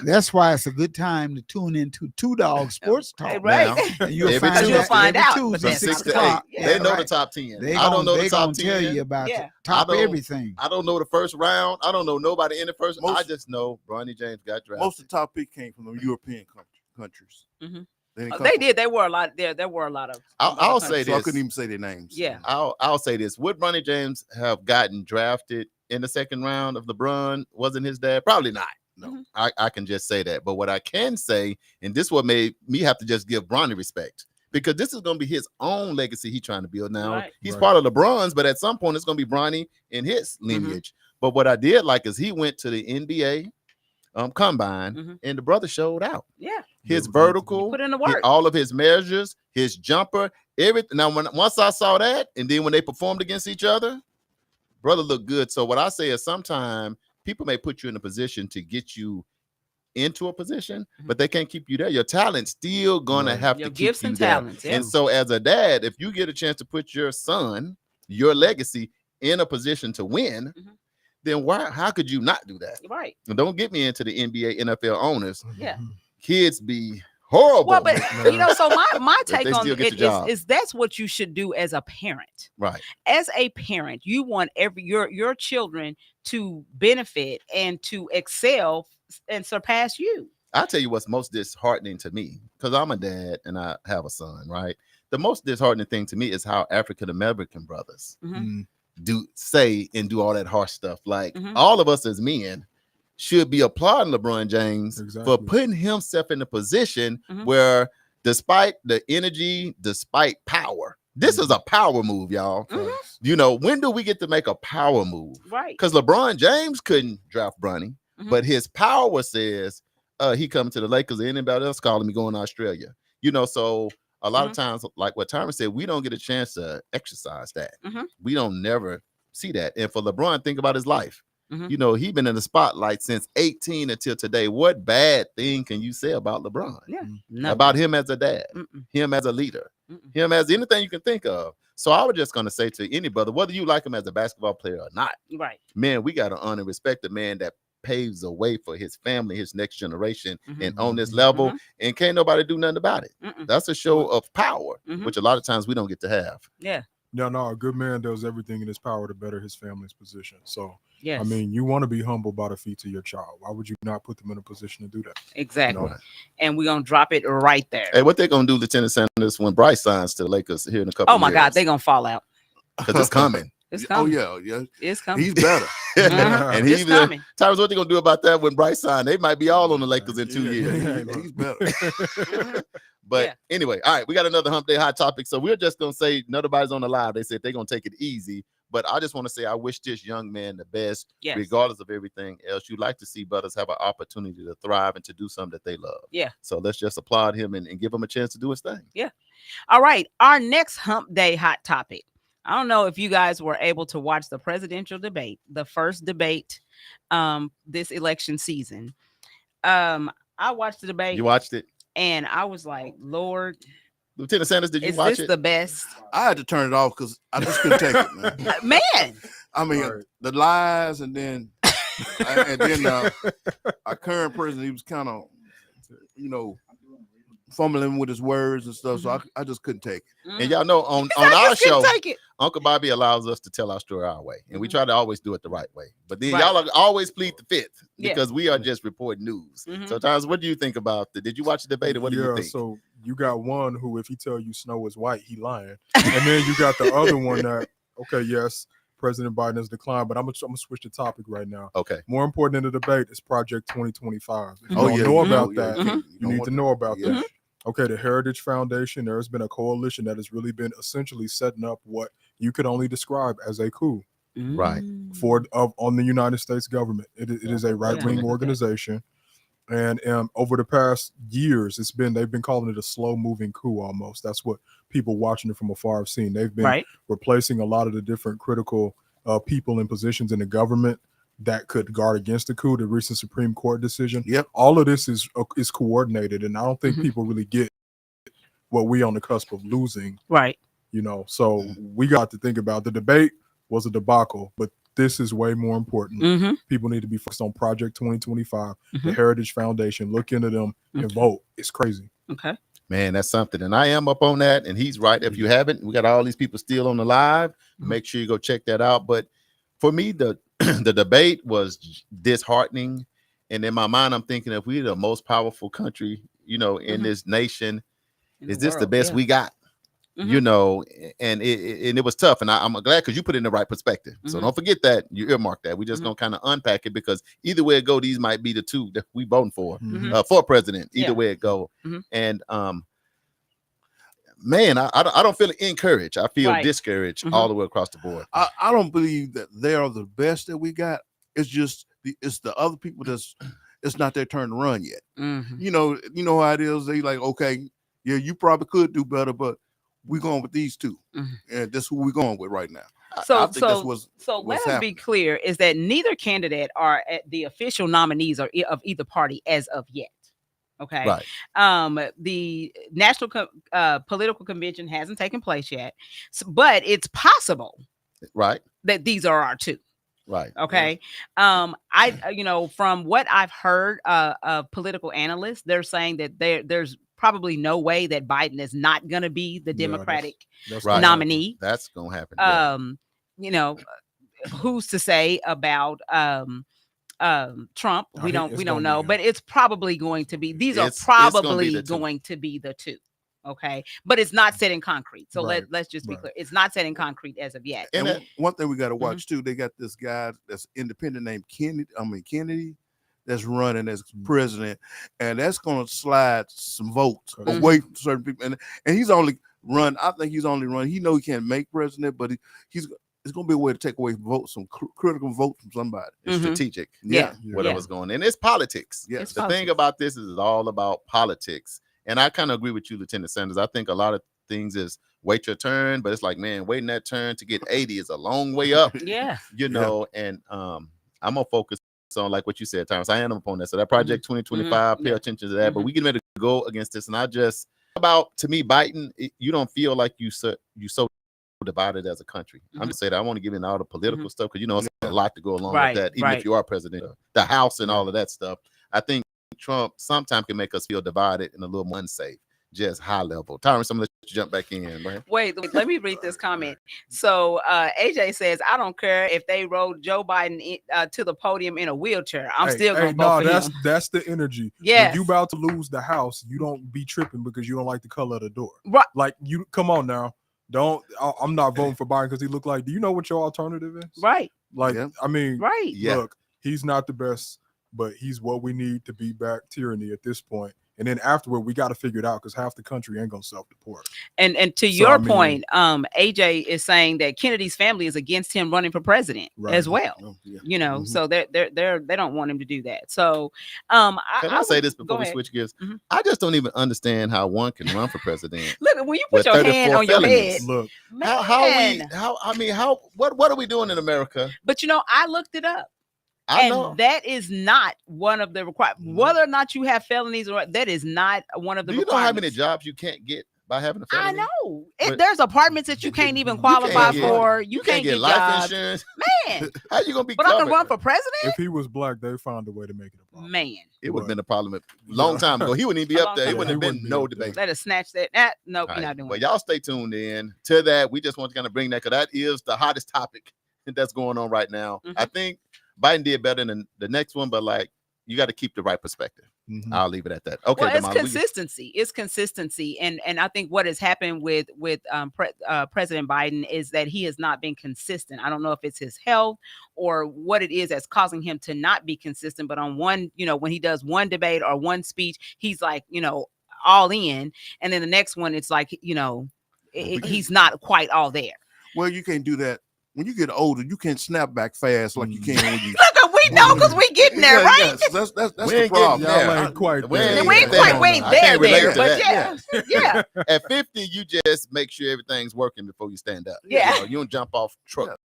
That's why it's a good time to tune into Two Dog Sports Talk. Right. You'll Every find out. Tuesday, 6 to 8. They know the top 10. I don't know the top 10. Tell you about the top everything. I don't know the first round. I don't know nobody in the first. I just know Bronny James got drafted. Most of the top pick came from the European countries. They did. There were a lot. There were a lot of. I'll say this. So I couldn't even say their names. Yeah. I'll say this. Would Bronny James have gotten drafted in the second round of LeBron? Wasn't his dad? Probably not. No, I can just say that. But what I can say, and this is what made me have to just give Bronny respect, because this is going to be his own legacy he's trying to build now. He's part of LeBron's, but at some point it's going to be Bronny in his lineage. But what I did like is he went to the NBA combine, and the brother showed out. Yeah. His vertical, put in the work. all of his measures, his jumper, everything. Now, once I saw that, and then when they performed against each other, brother looked good. So what I say is sometimes people may put you in a position to get you into a position, but they can't keep you there. Your talent's still gonna have to keep gifts you and there. talents. Yeah. And so as a dad, if you get a chance to put your son, your legacy, in a position to win, then how could you not do that? Right. And don't get me into the NBA, NFL owners. Yeah. Kids be horrible. Well, but so my take on it is that's what you should do as a parent. Right. As a parent, you want your children to benefit and to excel and surpass you. I'll tell you what's most disheartening to me, because I'm a dad and I have a son, right? The most disheartening thing to me is how African American brothers do all that harsh stuff. Like all of us as men should be applauding LeBron James for putting himself in a position where, despite the energy, despite power, this is a power move, y'all. You know, when do we get to make a power move? Right. Because LeBron James couldn't draft Bronny, but his power says he coming to the Lakers or anybody else calling me going to Australia. You know, so a lot of times, like what Tyron said, we don't get a chance to exercise that. We don't never see that. And for LeBron, think about his life. You know, he's been in the spotlight since 18 until today. What bad thing can you say about LeBron? Yeah. About him as a dad, him as a leader, him as anything you can think of. So I was just going to say to any brother, whether you like him as a basketball player or not, right, man, we got to honor and respect the man that paves the way for his family, his next generation, and on this level, and can't nobody do nothing about it. That's a show of power, which a lot of times we don't get to have. Yeah. No, a good man does everything in his power to better his family's position. So, Yes. I mean, you want to be humble by the feet of your child. Why would you not put them in a position to do that? Exactly. You know? And we're going to drop it right there. Hey, what they gonna do, Lieutenant Sanders, when Bryce signs to the Lakers here in a couple? Oh my God, they're going to fall out. Because it's coming. It's coming. Oh yeah. It's coming. He's better. And It's he's coming. Tyrus, what they gonna do about that when Bryce signed? They might be all on the Lakers in 2 years. He's better. But anyway, all right, we got another Hump Day hot topic. So we're just gonna say nobody's on the live. They said they're gonna take it easy. But I just want to say I wish this young man the best, regardless of everything else. You'd like to see brothers have an opportunity to thrive and to do something that they love. Yeah. So let's just applaud him and give him a chance to do his thing. Yeah. All right. Our next Hump Day hot topic. I don't know if you guys were able to watch the presidential debate, the first debate this election season. I watched the debate. You watched it? And I was like, Lord, Lieutenant Sanders, did you is watch this it? the best? I had to turn it off because I just couldn't take it, man. Man. I mean, the lies, and then our current president, he was kind of, fumbling with his words and stuff. So I just couldn't take it. And y'all know on our show, Uncle Bobby allows us to tell our story our way, and we try to always do it the right way. But then y'all always plead the fifth because we are just reporting news. Sometimes, what do you think about Did you watch the debate, or what do you think? So you got one who, if he tell you snow is white, he lying, and then you got the other one that, okay, yes, President Biden has declined, but I'm gonna switch the topic right now. Okay. More important in the debate is Project 2025. If you Oh, don't yeah, know you about know, that, you need to know about Yeah. that. Okay, the Heritage Foundation, there has been a coalition that has really been essentially setting up what you could only describe as a coup. Right. On the United States government. It is a right-wing organization. And over the past years, they've been calling it a slow-moving coup almost. That's what people watching it from afar have seen. They've been replacing a lot of the different critical people in positions in the government that could guard against the coup. The recent Supreme Court decision. Yep. All of this is coordinated, and I don't think people really get what we on the cusp of losing. Right. So we got to think about the debate was a debacle, but this is way more important. People need to be focused on Project 2025, the Heritage Foundation. Look into them and vote. It's crazy. Okay. Man, that's something. And I am up on that. And he's right. If you haven't, we got all these people still on the live. Make sure you go check that out. But for me, the debate was disheartening. And in my mind, I'm thinking, if we're the most powerful country, in this nation, is this the best we got? And it was tough. And I'm glad because you put it in the right perspective. So don't forget that. You earmark that. We just gonna kind of unpack it, because either way it go, these might be the two that we voting for president. Either way it go. And man, I don't feel encouraged. I feel discouraged all the way across the board. I don't believe that they are the best that we got. It's just it's the other people it's not their turn to run yet. You know how it is. They like, okay, yeah, you probably could do better, but we're going with these two, and that's who we're going with right now. So let us be clear: is that neither candidate are at the official nominees of either party as of yet. Okay. Right. The National Political Convention hasn't taken place yet, but it's possible, right, that these are our two. Right. Okay. I from what I've heard of political analysts, they're saying that there's probably no way that Biden is not going to be the Democratic that's nominee. That's going to happen. Who's to say about Trump? We don't know, but it's probably going to be. These are probably going to be the two. Okay, but it's not set in concrete. So let's just be clear. It's not set in concrete as of yet. And one thing we got to watch too, they got this guy that's independent named Kennedy that's running as president, and that's going to slide some votes away from certain people. And he's only run. I think he's only run. He know he can't make president, but it's going to be a way to take away votes, some critical votes from somebody. It's strategic. Whatever's going on. And it's politics. Yes. The thing about this is it's all about politics. And I kind of agree with you, Lieutenant Sanders. I think a lot of things is wait your turn, but it's like, man, waiting that turn to get 80 is a long way up. And I'm gonna focus on, like what you said, Thomas. I am up on that. So that Project 2025, pay attention to that. But we get ready to go against this. And to me, Biden, you don't feel like you so divided as a country. I'm just saying that I want to give in all the political stuff, because it's a lot to go along with that, even if you are president, the House and all of that stuff. I think Trump sometimes can make us feel divided and a little more unsafe. just high level. Tyrus, I'm gonna let you jump back in. Go ahead. Wait, let me read this comment. So AJ says, I don't care if they rode Joe Biden to the podium in a wheelchair. I'm still gonna vote for him. That's the energy. Yes. When you about to lose the house, you don't be tripping because you don't like the color of the door. Right. Like, you come on now. I'm not voting for Biden because he looked like, do you know what your alternative is? Right. Like, I mean, right. Look, he's not the best, but he's what we need to beat back tyranny at this point. And then afterward, we got to figure it out because half the country ain't gonna self-deport. And to your point, AJ is saying that Kennedy's family is against him running for president as well. You know, so they don't want him to do that. So can I say this before we switch gears? I just don't even understand how one can run for president. Look, when you put your hand on your head, look, what are we doing in America? But you know, I looked it up. And that is not one of the requirements. Whether or not you have felonies, or that is not one of the requirements. Do you know how many jobs you can't get by having a felony? I know. There's apartments that you can't even qualify for. You can't get life jobs. insurance. Man. How you going to be But covered? I can run for president? If he was black, they found a way to make it a problem. Man. It would have been a problem a long time ago. He wouldn't even be up there. It wouldn't have been no debate. Let us snatch that. Nope, you're not doing it. Well, y'all stay tuned in to that. We just want to kind of bring that because that is the hottest topic that's going on right now. I think Biden did better than the next one, but like, you got to keep the right perspective. I'll leave it at that. Okay, well, it's consistency. It's consistency, and I think what has happened with President Biden is that he has not been consistent. I don't know if it's his health or what it is that's causing him to not be consistent. But on one, you know, when he does one debate or one speech, he's like, you know, all in, and then the next one, it's like, you know, he's not quite all there. Well, you can't do that. When you get older, you can't snap back fast like you can when you. Look, we know because we getting there, right? Yes, that's the problem. Y'all ain't quite there. We ain't there, but yeah. At 50, you just make sure everything's working before you stand up. Yeah. You don't jump off truck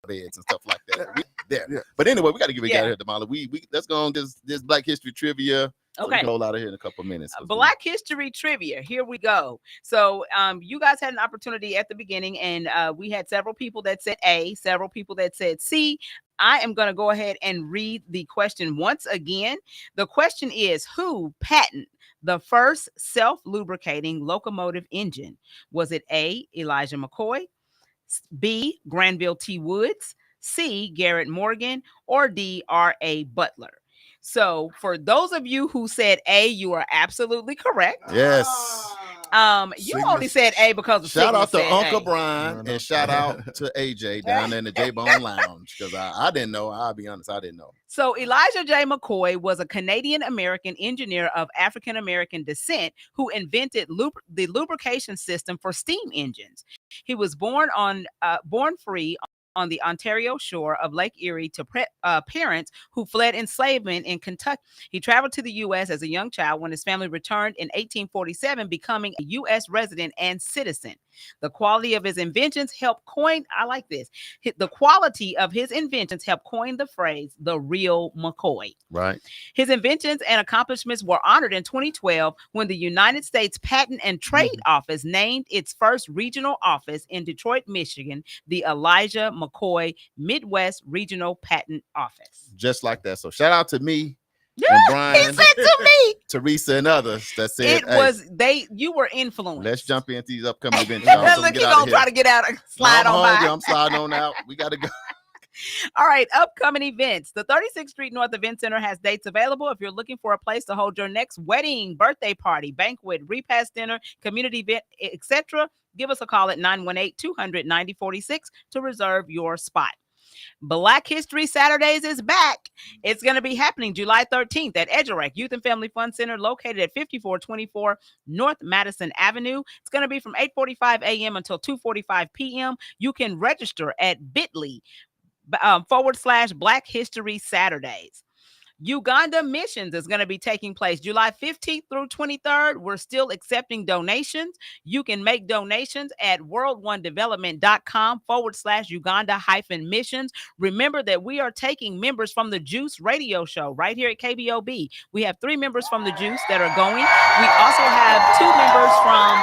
beds and stuff like that. We there. Yeah. But anyway, we got to get out of here, Damali. We let's go on this Black History trivia. Okay. We can roll out of here in a couple of minutes. Black History Trivia. Here we go. So you guys had an opportunity at the beginning, and we had several people that said A, several people that said C. I am going to go ahead and read the question once again. The question is, who patented the first self-lubricating locomotive engine? Was it A, Elijah McCoy, B, Granville T. Woods, C, Garrett Morgan, or D, R.A. Butler? So for those of you who said A, you are absolutely correct. Yes. You only said A because of shout out to Uncle A. Brian and shout out to AJ down there in the J-Bone Lounge because I didn't know. I'll be honest, I didn't know. So Elijah J. McCoy was a Canadian-American engineer of African-American descent who invented the lubrication system for steam engines. He was born free on the Ontario shore of Lake Erie to parents who fled enslavement in Kentucky. He traveled to the U.S. as a young child when his family returned in 1847, becoming a U.S. resident and citizen. The quality of his inventions helped coin, I like this, the quality of his inventions helped coin the phrase, the real McCoy. Right. His inventions and accomplishments were honored in 2012 when the United States Patent and Trade Office named its first regional office in Detroit, Michigan, the Elijah McCoy Midwest Regional Patent Office. Just like that. So shout out to me. And Brian, he said to me, Teresa, and others that said you were influenced. Let's jump into these upcoming events. Look, he's gonna try to get out, slide on by. I'm sliding on out. We gotta go. All right, upcoming events. The 36th Street North Event Center has dates available. If you're looking for a place to hold your next wedding, birthday party, banquet, repast dinner, community event, etc., give us a call at 918-200-9046 to reserve your spot. Black History Saturdays is back. It's going to be happening July 13th at Edgerac Youth and Family Fun Center located at 5424 North Madison Avenue. It's going to be from 8:45 a.m. until 2:45 p.m. You can register at bit.ly/Black History Saturdays. Uganda Missions is going to be taking place July 15th through 23rd. We're still accepting donations. You can make donations at worldonedevelopment.com/Uganda-missions. Remember that we are taking members from the Juice radio show right here at KBOB. We have 3 members from the Juice that are going. We also have 2 members from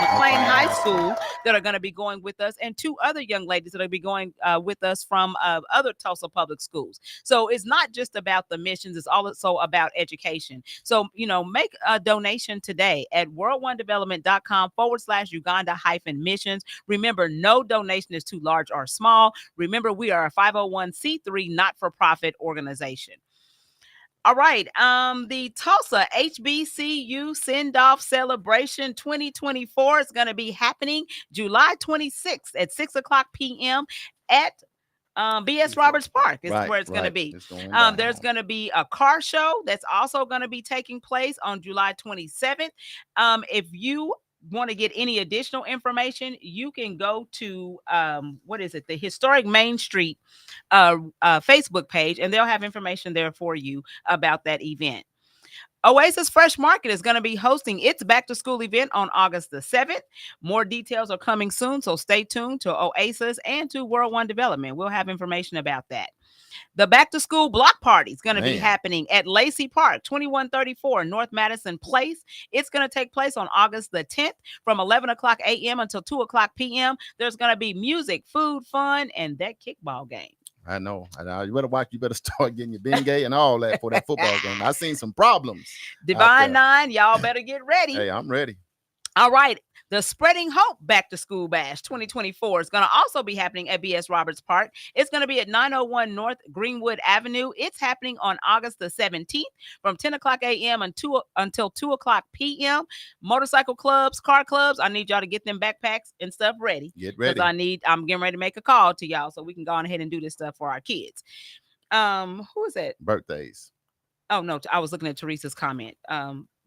McLean High School that are going to be going with us, and 2 other young ladies that will be going with us from other Tulsa public schools. So it's not just about the mission. missions. It's also about education. So, make a donation today at world1development.com/Uganda-missions. Remember, no donation is too large or small. Remember, we are a 501c3 not-for-profit organization. All right. The Tulsa HBCU Send-Off Celebration 2024 is going to be happening July 26th at 6:00 p.m. at BS Roberts Park is where it's going to be. There's going to be a car show that's also going to be taking place on July 27th. If you want to get any additional information, you can go to the Historic Main Street Facebook page, and they'll have information there for you about that event. Oasis Fresh Market is going to be hosting its back to school event on August the 7th. More details are coming soon, so stay tuned to Oasis and to World One Development. We'll have information about that. The back to school block party is going to be happening at Lacey Park, 2134 North Madison Place. It's going to take place on August the 10th from 11:00 a.m. until 2:00 p.m. There's going to be music, food, fun, and that kickball game. I know. You better watch. You better start getting your Bengay and all that for that football game. I've seen some problems. Divine Nine, y'all better get ready. Hey, I'm ready. All right. The Spreading Hope Back to School Bash 2024 is going to also be happening at BS Roberts Park. It's going to be at 901 North Greenwood Avenue. It's happening on August the 17th from 10:00 a.m. until 2:00 p.m. Motorcycle clubs, car clubs, I need y'all to get them backpacks and stuff ready. Get ready. I'm getting ready to make a call to y'all so we can go on ahead and do this stuff for our kids. Who is that? Birthdays. Oh, no, I was looking at Teresa's comment.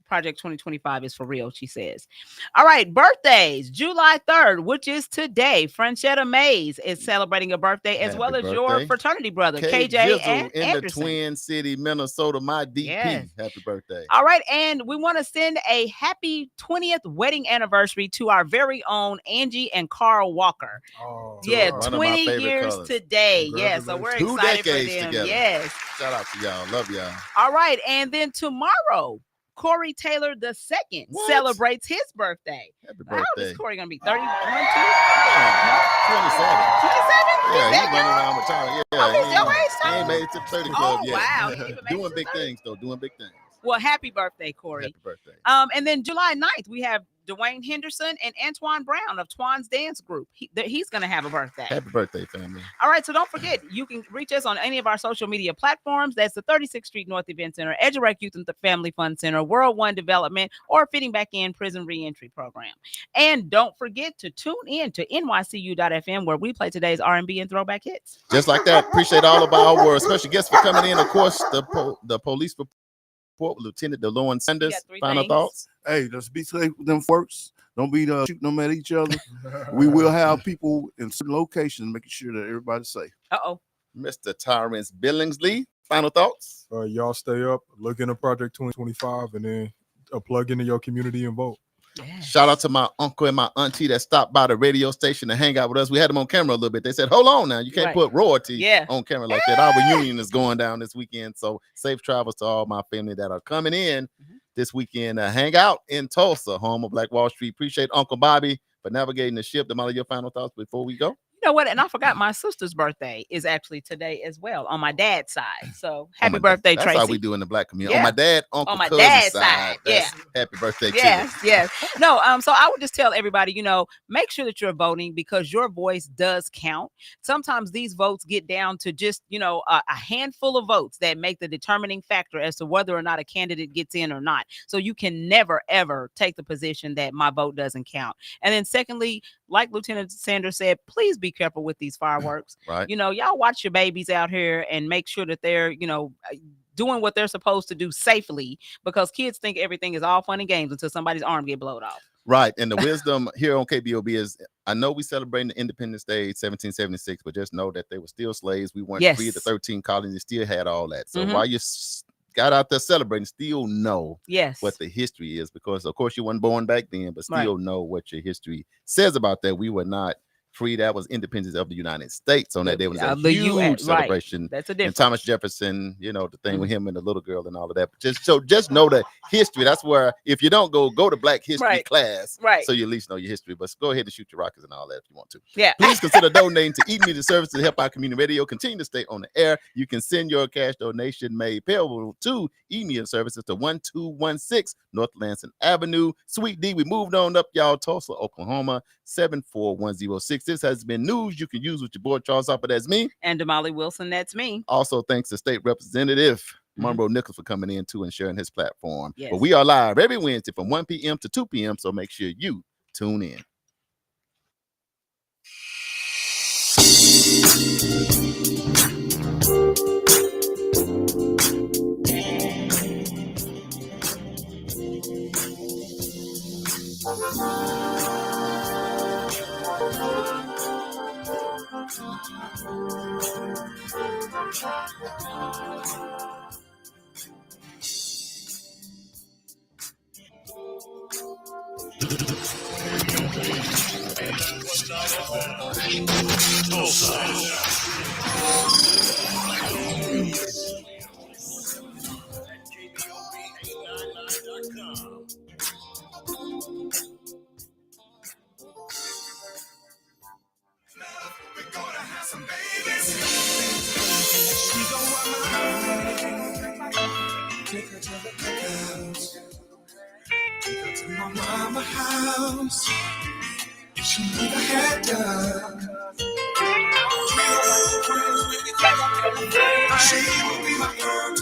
Project 2025 is for real, she says. All right, birthdays. July 3rd, which is today. Franchetta Mays is celebrating a birthday, as well as your fraternity brother, KJ and in Anderson. the Twin City, Minnesota, my DP. Yes. Happy birthday. All right, and we want to send a happy 20th wedding anniversary to our very own Angie and Carl Walker. Oh, yeah, one of 20 my favorite years colors. today. Yeah, so we're 2 excited for decades them. together. Yes. Shout out to y'all. Love y'all. All right, and then tomorrow, Corey Taylor II celebrates his birthday. Happy birthday. How old is Corey going to be? 31, 27. 27? Yeah, he's running around with y'all. Yeah, Oh, he's your age, he ain't made it to the 30 club Oh, yet. wow. He even made it Doing to big 30. things, though. Doing big things. Well, happy birthday, Corey. Happy birthday. And then July 9th, we have Dwayne Henderson and Antoine Brown of Twan's Dance Group. He's going to have a birthday. Happy birthday, family. All right, so don't forget, you can reach us on any of our social media platforms. That's the 36th Street North Event Center, EduRec Youth and the Family Fund Center, World One Development, or Fitting Back In Prison Reentry Program. And don't forget to tune in to nycu.fm, where we play today's R&B and throwback hits. Just like that, appreciate all of our special guests for coming in. Of course, the police report, Lieutenant DeLorean Sanders. Final thoughts? Hey, let's be safe with them folks. Don't be shooting them at each other. We will have people in certain locations making sure that everybody's safe. Uh-oh. Mr. Tyrance Billingsley, final thoughts? Y'all stay up, look into Project 2025, and then plug into your community and vote. Yeah. Shout out to my uncle and my auntie that stopped by the radio station to hang out with us. We had them on camera a little bit. They said, hold on now. You can't put royalty on camera like that. Our reunion is going down this weekend. So safe travels to all my family that are coming in this weekend. Hang out in Tulsa, home of Black Wall Street. Appreciate Uncle Bobby for navigating the ship. Damali, your final thoughts before we go? You know what? And I forgot my sister's birthday is actually today as well on my dad's side. So happy birthday, That's Tracy. how we do in the Black community. Yeah. On my dad, uncle, on my cousin dad's side. Yeah. Happy birthday to Yes, you. yes. No, so I would just tell everybody, make sure that you're voting because your voice does count. Sometimes these votes get down to just, a handful of votes that make the determining factor as to whether or not a candidate gets in or not. So you can never, ever take the position that my vote doesn't count. And then secondly, like Lieutenant Sanders said, please be careful with these fireworks. Right. Y'all watch your babies out here and make sure that they're, doing what they're supposed to do safely, because kids think everything is all fun and games until somebody's arm get blowed off. Right. And the wisdom here on KBOB is, I know we celebrating the Independence Day 1776, but just know that they were still slaves. We weren't free. The 13 colonies still had all that. So while you got out there celebrating, still know what the history is, because of course you weren't born back then, but still know what your history says about that. We were not free. That was Independence of the United States on that day. It was a The huge right. celebration. That's a And difference. Thomas Jefferson, you know, the thing with him and the little girl and all of that. But just know the history. That's where, if you don't go to Black History class, right? So you at least know your history. But go ahead and shoot your rockets and all that if you want to. Yeah. Please consider donating to Eat Media Services to help our community radio continue to stay on the air. You can send your cash donation made payable to Eat Media Services to 1216 North Lansing Avenue, Suite D. We moved on up, y'all, Tulsa, Oklahoma, 74106. This has been news you can use with your boy Charles Harper. That's me. And Damali Wilson. That's me. Also, thanks to State Representative Monroe Nichols for coming in too and sharing his platform. Yes. But we are live every Wednesday from 1 p.m. to 2 p.m. So make sure you tune in. Take her to the cookhouse. Take her to my mama house. She never had done. She will be my girl.